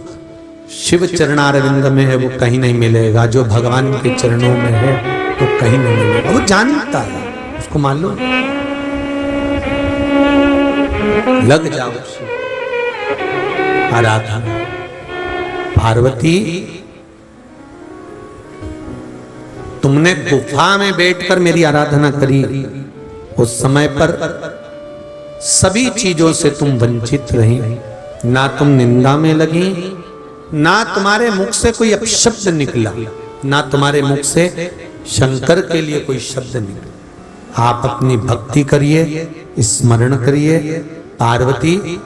[SPEAKER 1] शिव चरणारविंद में है वो कहीं नहीं मिलेगा, जो भगवान के चरणों में है वो कहीं नहीं मिलेगा। वो जानता है, उसको मालूम। लग जाओ आराधना। पार्वती, तुमने गुफा में बैठकर मेरी आराधना करी, उस समय पर सभी चीजों से तुम वंचित रही, ना तुम निंदा में लगी, ना तुम्हारे मुख से कोई अपशब्द निकला, ना तुम्हारे मुख से शंकर के लिए कोई शब्द निकला। आप अपनी भक्ति करिए, स्मरण करिए। पार्वती,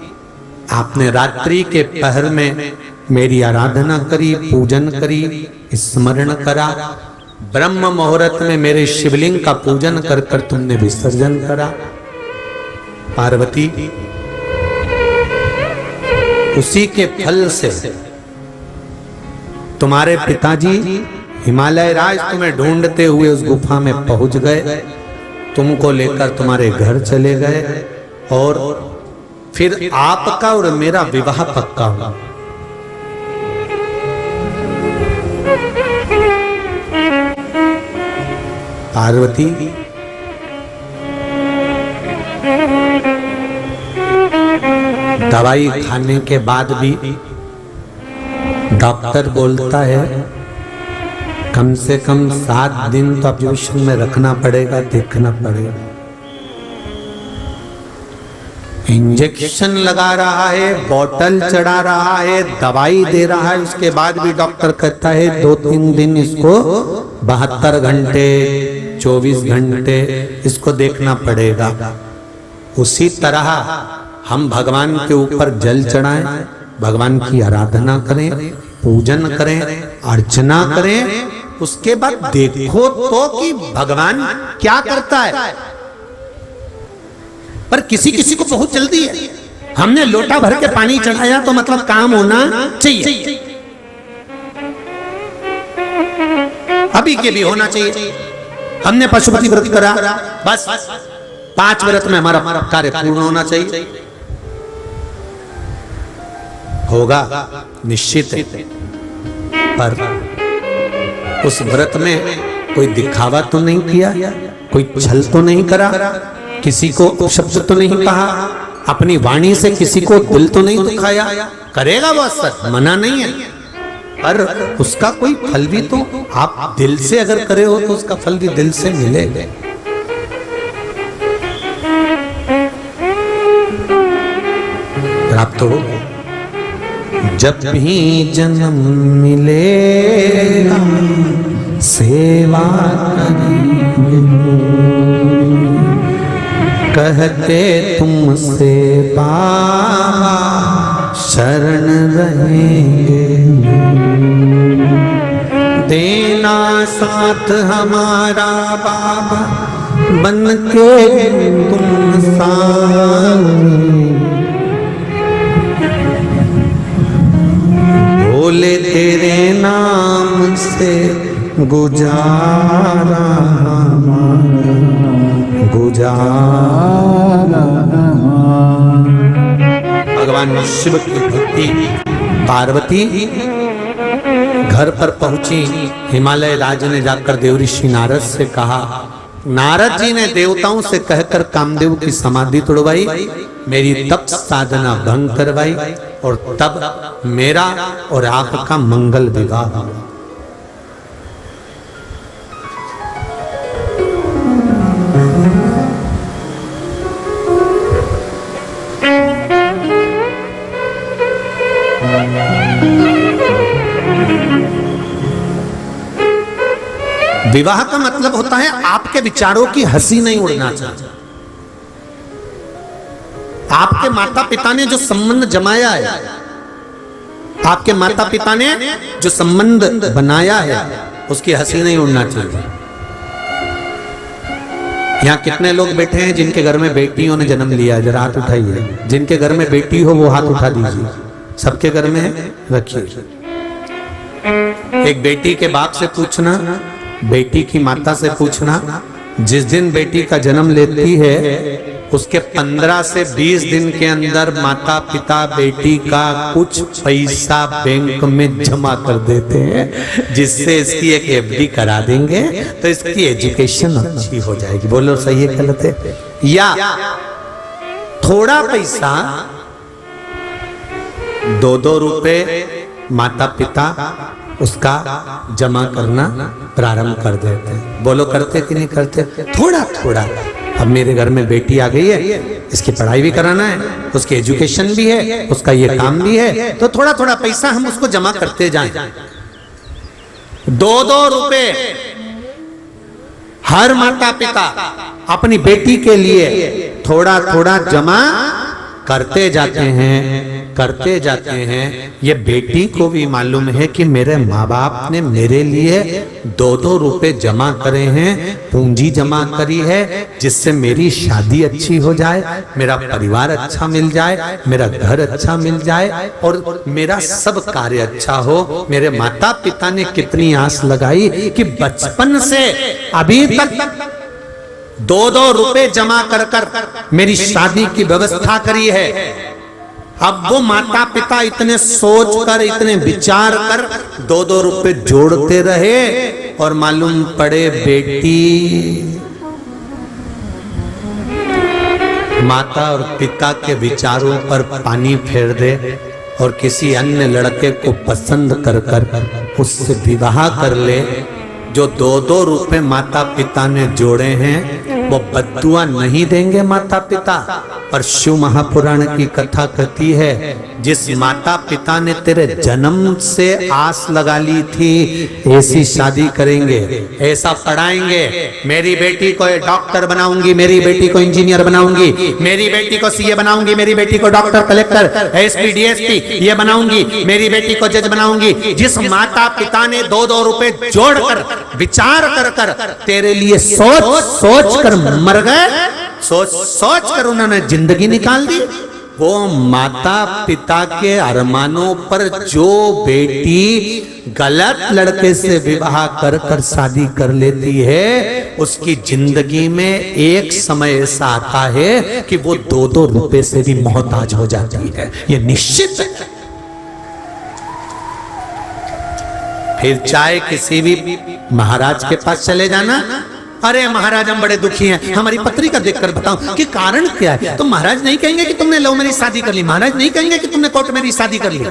[SPEAKER 1] आपने रात्रि के पहर में मेरी आराधना करी, पूजन करी, स्मरण करा। ब्रह्म मुहूर्त में मेरे शिवलिंग का पूजन कर कर तुमने विसर्जन करा। पार्वती, उसी के फल से तुम्हारे पिताजी हिमालय राज तुम्हें ढूंढते हुए उस गुफा में पहुंच गए, तुमको लेकर तुम्हारे घर चले गए, और फिर आपका और मेरा विवाह पक्का हुआ। पार्वती, दवाई खाने के बाद भी डॉक्टर बोलता है कम से कम 7 दिन तो ऑब्जर्वेशन में रखना पड़ेगा, देखना पड़ेगा। इंजेक्शन लगा रहा है, बोतल चढ़ा रहा है, दवाई दे रहा है, उसके बाद भी डॉक्टर कहता है 2-3 दिन इसको 72 घंटे 24 घंटे इसको देखना पड़ेगा। उसी तरह हम भगवान के ऊपर जल चढ़ाएं, भगवान की आराधना करें, पूजन करें, अर्चना करें, उसके बाद देखो तो कि भगवान क्या करता है। पर किसी किसी को बहुत जल्दी है। हमने लोटा भर के पानी चढ़ाया तो मतलब काम होना चाहिए, अभी के भी होना चाहिए। हमने पशुपति व्रत करा, बस 5 व्रत में हमारा कार्य पूर्ण होना चाहिए। होगा निश्चित है, पर उस व्रत में कोई दिखावा तो नहीं किया, कोई छल तो नहीं करा, किसी को शब्द तो नहीं कहा, अपनी वाणी से किसी को दिल तो नहीं दुखाया। करेगा वो असर, मना नहीं है, पर उसका कोई फल भी तो आप दिल से अगर करे हो तो उसका फल भी दिल से मिलेगा। प्राप्त हो। जब भी जन्म मिलेगा सेवा करेंगे, कहते तुमसे बाबा शरण रहेंगे, देना साथ हमारा बाबा बन के तुम साथ, बोले तेरे नाम से गुजारा हमारा गुजारा। भगवान शिव की भक्ति। पार्वती घर पर पहुंची, हिमालय राज ने जाकर देव ऋषि नारद से कहा। नारद जी ने देवताओं से कहकर कामदेव की समाधि तोड़वाई, मेरी तप साधना भंग करवाई और तब मेरा और आपका मंगल विवाह हुआ। विवाह का मतलब होता है आपके विचारों की हंसी नहीं उड़ना चाहिए। आपके माता पिता ने जो संबंध जमाया है, आपके माता पिता ने जो संबंध बनाया है, उसकी हंसी नहीं उड़ना चाहिए। यहाँ कितने लोग बैठे हैं जिनके घर में बेटियों ने जन्म लिया? जरा हाथ उठाइए। जिनके घर में बेटी हो वो हाथ उठा दीजिए। सबके घर में है? रखिए। एक बेटी के बाप से पूछना, बेटी की माता से पूछना, जिस दिन बेटी का जन्म लेती है उसके 15 से 20 दिन के अंदर माता पिता बेटी का कुछ पैसा बैंक में जमा कर देते हैं, जिससे इसकी एक एफडी करा देंगे तो इसकी एजुकेशन अच्छी हो जाएगी। बोलो सही है गलत है? या थोड़ा पैसा 2-2 रुपए माता पिता उसका जमा करना प्रारंभ कर देते हैं। बोलो करते कि नहीं करते? थोड़ा थोड़ा। अब मेरे घर में बेटी आ गई है, इसकी पढ़ाई भी कराना है, उसकी एजुकेशन भी है, उसका ये काम भी है, तो थोड़ा थोड़ा पैसा हम उसको जमा करते जाएं। 2-2 रुपए हर माता पिता अपनी बेटी के लिए थोड़ा थोड़ा जमा करते जाते हैं, करते जाते हैं। ये बेटी को भी मालूम है कि मेरे माँ बाप ने मेरे लिए 2-2 रुपए जमा करे हैं, पूंजी जमा करी है, जिससे मेरी शादी अच्छी हो जाए, मेरा परिवार अच्छा मिल जाए, मेरा घर अच्छा मिल जाए और मेरा सब कार्य अच्छा हो। मेरे माता पिता ने कितनी आस लगाई कि बचपन से अभी तक 2-2 रुपए जमा कर कर मेरी शादी की व्यवस्था करी है। अब वो माता पिता इतने सोच कर, इतने विचार कर 2-2 रुपए जोड़ते रहे और मालूम पड़े बेटी माता और पिता के विचारों पर पानी फेर दे और किसी अन्य लड़के को पसंद कर कर उससे विवाह कर ले। जो 2-2 रुपए माता पिता ने जोड़े हैं वो बद्दुआ नहीं देंगे माता पिता। पर शिव महापुराण की कथा कहती है, जिस माता पिता ने तेरे जन्म से आस लगा ली थी ऐसी शादी करेंगे, ऐसा पढ़ाएंगे, मेरी बेटी को डॉक्टर बनाऊंगी, मेरी बेटी को इंजीनियर बनाऊंगी, मेरी बेटी को सीए बनाऊंगी, मेरी बेटी को डॉक्टर कलेक्टर एसपी डीएसपी ये बनाऊंगी, मेरी बेटी को जज बनाऊंगी। जिस माता पिता ने 2-2 रुपए जोड़कर विचार कर कर तेरे लिए सोच कर मर गए, सोच कर उन्होंने जिंदगी निकाल दी, वो माता पिता के अरमानों पर जो बेटी गलत लड़के से विवाह कर कर शादी कर लेती है, उसकी जिंदगी में एक समय ऐसा आता है कि वो 2-2 रुपए से भी मोहताज हो जाती है। ये निश्चित है। फिर चाहे किसी भी महाराज के पास चले जाना, अरे महाराज हम बड़े दुखी हैं, हमारी पत्रिका देखकर बताओ कि कारण क्या है। तो महाराज नहीं कहेंगे कि तुमने लव मैरिज शादी कर ली, महाराज नहीं कहेंगे कि तुमने कोर्ट मैरिज शादी कर ली।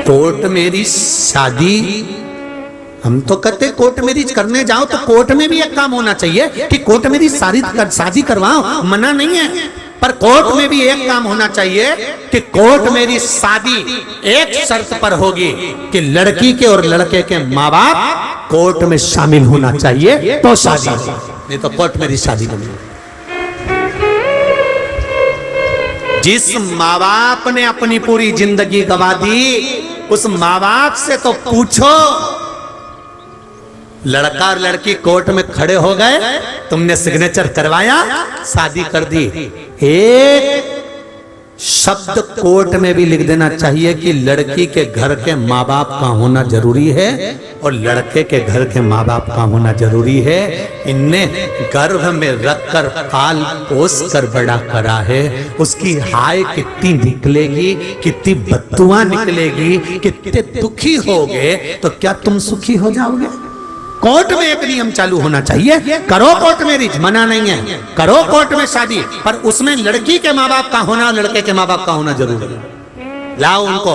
[SPEAKER 1] कोर्ट मैरिज शादी, हम तो कहते कोर्ट मैरिज करने जाओ तो कोर्ट में भी एक काम होना चाहिए कि कोर्ट मैरिज शादी करवाओ, मना नहीं है, पर कोर्ट में भी एक काम होना चाहिए कि कोर्ट मैरिज शादी एक शर्त पर होगी कि लड़की के और लड़के के माँ बाप कोर्ट में शामिल होना चाहिए तो शादी, नहीं तो कोर्ट मैरिज शादी नहीं। जिस माँ बाप ने अपनी पूरी जिंदगी गंवा दी, उस माँ बाप से तो पूछो लड़का और लड़की कोर्ट में खड़े हो गए, तुमने सिग्नेचर करवाया, शादी कर दी। एक शब्द कोर्ट में भी लिख देना चाहिए कि लड़की के घर के माँ बाप का होना जरूरी है और लड़के के घर के माँ बाप का होना जरूरी है। इनने गर्भ में रखकर पाल पोस कर बड़ा करा है, उसकी हाय कितनी निकलेगी, कितनी बददुआ निकलेगी, कितने दुखी होगे, तो क्या तुम सुखी हो जाओगे? कोर्ट में एक नियम चालू होना चाहिए, करो कोर्ट मैरिज, मना नहीं है, करो कोर्ट में शादी, पर उसमें लड़की के माँ बाप का होना, लड़के के माँ बाप का होना जरूरी है। लाओ उनको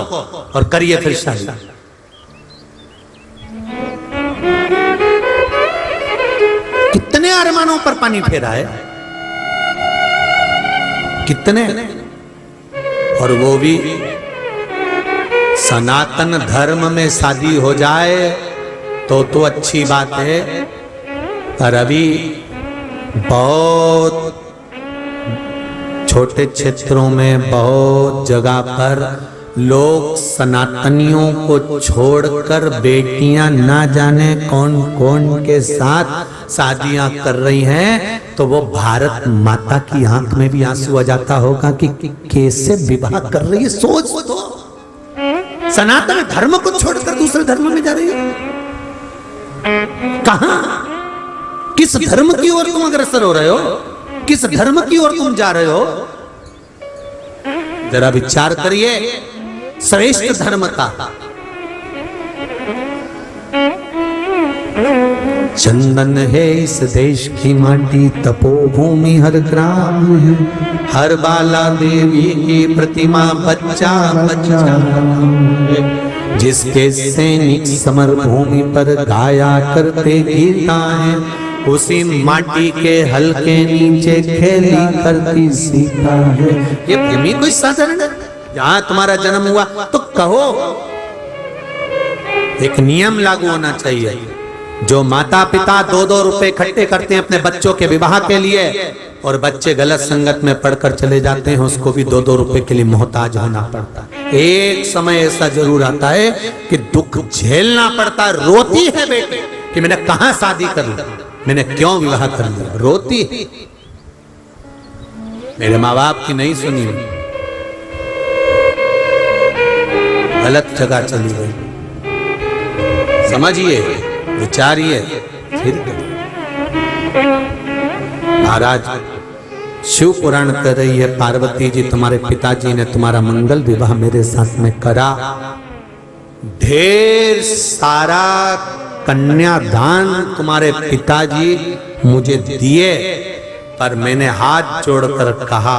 [SPEAKER 1] और करिए फिर शादी। कितने अरमानों पर पानी फेरा है, कितने, और वो भी सनातन धर्म में शादी हो जाए तो अच्छी बात है, पर अभी बहुत छोटे क्षेत्रों में, बहुत जगह पर लोग सनातनियों को छोड़कर बेटियां ना जाने कौन कौन के साथ शादियां कर रही हैं, तो वो भारत माता की आंख में भी आंसू आ जाता होगा कि कैसे विवाह कर रही है। सोच तो, सनातन धर्म को छोड़कर दूसरे धर्म में जा रही है। कहां, किस धर्म की ओर तुम अग्रसर हो रहे हो, किस धर्म की ओर तुम जा रहे हो? जरा विचार करिए श्रेष्ठ धर्म का। चंदन है इस देश की माटी, तपोभूमि हर ग्राम है, हर बाला देवी की प्रतिमा बच्चा बच्चा है, जिसके सैनिक समर भूमि पर गाया करते गीताएं, उसी माटी के हल्के नीचे खेली करती सीता है। ये भूमि कोई साधारण है? जहां तुम्हारा जन्म हुआ तो कहो, एक नियम लागू होना चाहिए। जो माता पिता 2-2 रुपए इकट्ठे करते हैं अपने बच्चों के विवाह के लिए, और बच्चे गलत संगत में पढ़कर चले जाते हैं, उसको भी 2-2 रुपए के लिए मोहताज होना पड़ता है। एक समय ऐसा जरूर आता है कि दुख झेलना पड़ता है। रोती है बेटी कि मैंने कहां शादी कर ली, मैंने क्यों विवाह कर लिया, रोती है। मेरे माँ बाप की नहीं सुनी, गलत जगह चली गई। समझिए, विचारिए, फिर महाराज शिव पुराण कर रही है, पार्वती जी तुम्हारे पिताजी ने तुम्हारा मंगल विवाह मेरे साथ में करा, ढेर सारा कन्यादान तुम्हारे पिताजी मुझे दिए, पर मैंने हाथ जोड़कर कहा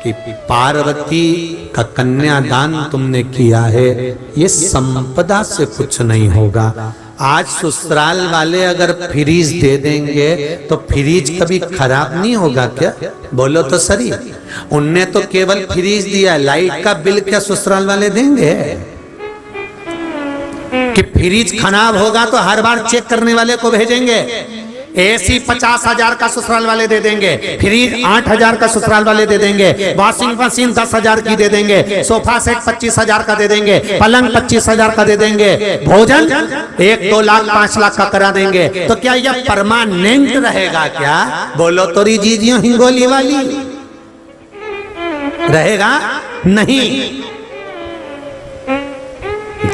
[SPEAKER 1] कि पार्वती का कन्यादान तुमने किया है, ये संपदा से कुछ नहीं होगा। आज ससुराल वाले अगर फ्रीज दे देंगे तो फ्रीज कभी खराब नहीं होगा क्या? बोलो तो सही। उनने तो केवल फ्रीज दिया, लाइट का बिल क्या ससुराल वाले देंगे? कि फ्रीज खराब होगा तो हर बार चेक करने वाले को भेजेंगे। एसी 50,000 का ससुराल वाले दे देंगे, फ्रिज 8,000 का ससुराल वाले दे देंगे, वॉशिंग मशीन 10,000 की दे देंगे, सोफा सेट 25,000 का दे देंगे, पलंग 25,000 का दे देंगे, भोजन 1-2 लाख 5 लाख का करा देंगे। तो क्या यह परमानेंट रहेगा क्या? बोलो तो जीजियों हिंगोली वाली, रहेगा नहीं।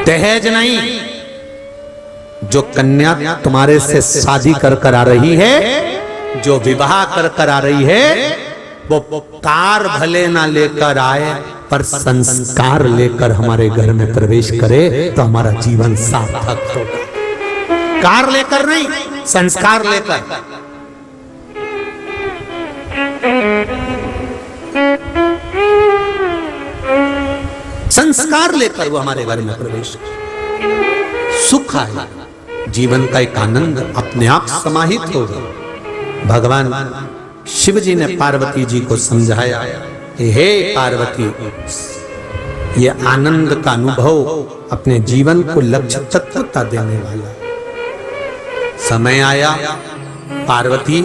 [SPEAKER 1] दहेज नहीं, जो कन्या तुम्हारे से शादी कर आ रही है, जो विवाह कर आ रही है, वो कार भले ना लेकर आए, पर संस्कार लेकर हमारे घर में प्रवेश करे तो हमारा जीवन सार्थक होगा। कार लेकर नहीं, संस्कार लेकर। संस्कार लेकर वो हमारे घर में प्रवेश करे, सुख आए, जीवन का एक आनंद अपने आप समाहित होगा। भगवान शिव जी ने पार्वती जी को समझाया कि हे पार्वती, ये आनंद का अनुभव अपने जीवन को लक्ष्य तत्वता देने वाला समय आया। पार्वती,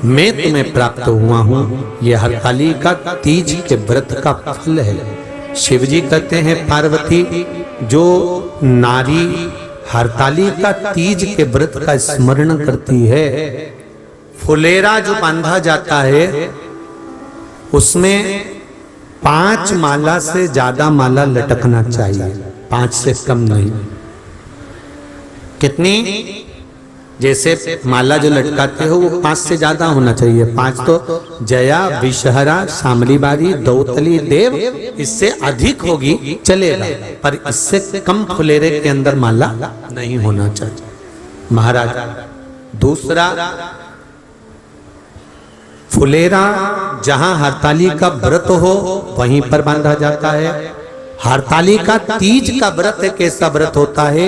[SPEAKER 1] मैं तुम्हें प्राप्त हुआ हूं, यह हरतालिका तीज के व्रत का फल है। शिव जी कहते हैं पार्वती, जो नारी हरतालिका तीज के व्रत का स्मरण करती है। फुलेरा जो बांधा जाता है उसमें 5 माला से ज्यादा माला लटकना चाहिए, 5 से कम नहीं। कितनी? जैसे माला जो लटकाते हो वो 5 से ज्यादा होना चाहिए। 5 तो जया, विषहरा, शामली बारी, दौतली, देव, इससे अधिक होगी चलेगा, पर इससे कम फुलेरे के अंदर माला नहीं होना चाहिए महाराज। दूसरा, फुलेरा जहां हरतालिका व्रत हो वहीं पर बांधा जाता है। हरतालिका तीज का व्रत एक ऐसा व्रत होता है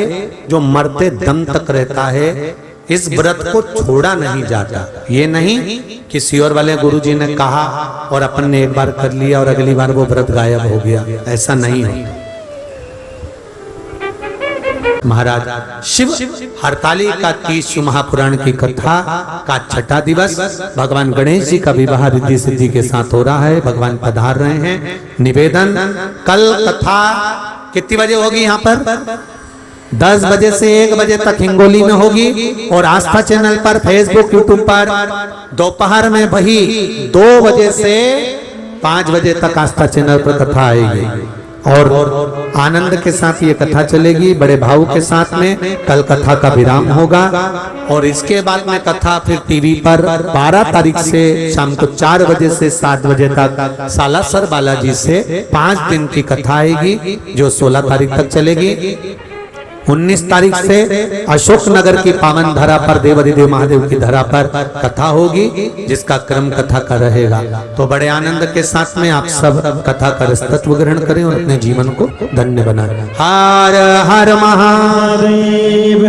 [SPEAKER 1] जो मरते दम तक रहता है। इस व्रत को छोड़ा नहीं जाता। ये नहीं कि सियोर वाले गुरुजी ने कहा और अपन ने एक बार कर लिया और अगली बार वो व्रत गायब हो गया, ऐसा नहीं है महाराज। शिव हरतालिका तीज शिव महापुराण की कथा का छठा दिवस भगवान गणेश जी का विवाह रिद्धि सिद्धि के साथ हो रहा है। भगवान पधार रहे हैं। निवेदन, कल कथा कितनी बजे होगी यहाँ पर? 10 बजे से 1 बजे तक हिंगोली में होगी और आस्था चैनल पर, फेसबुक, यूट्यूब पर दोपहर में वही 2 बजे से 5 बजे तक आस्था चैनल पर कथा आएगी और आनंद के साथ ये कथा चलेगी, बड़े भाव के साथ में। कल कथा का विराम होगा और इसके बाद में कथा फिर टीवी पर 12 तारीख से शाम को 4 बजे से 7 बजे तक सालासर बालाजी से 5 दिन की कथा आएगी जो 16 तारीख तक चलेगी। 19 तारीख से अशोक नगर की पावन धरा पर देवाधिदेव महादेव की धरा पर कथा होगी जिसका क्रम कथा का रहेगा। तो बड़े आनंद के साथ में आप सब कथा का रसतत्व ग्रहण करें और अपने जीवन को धन्य बनाएं। हर हर महादेव।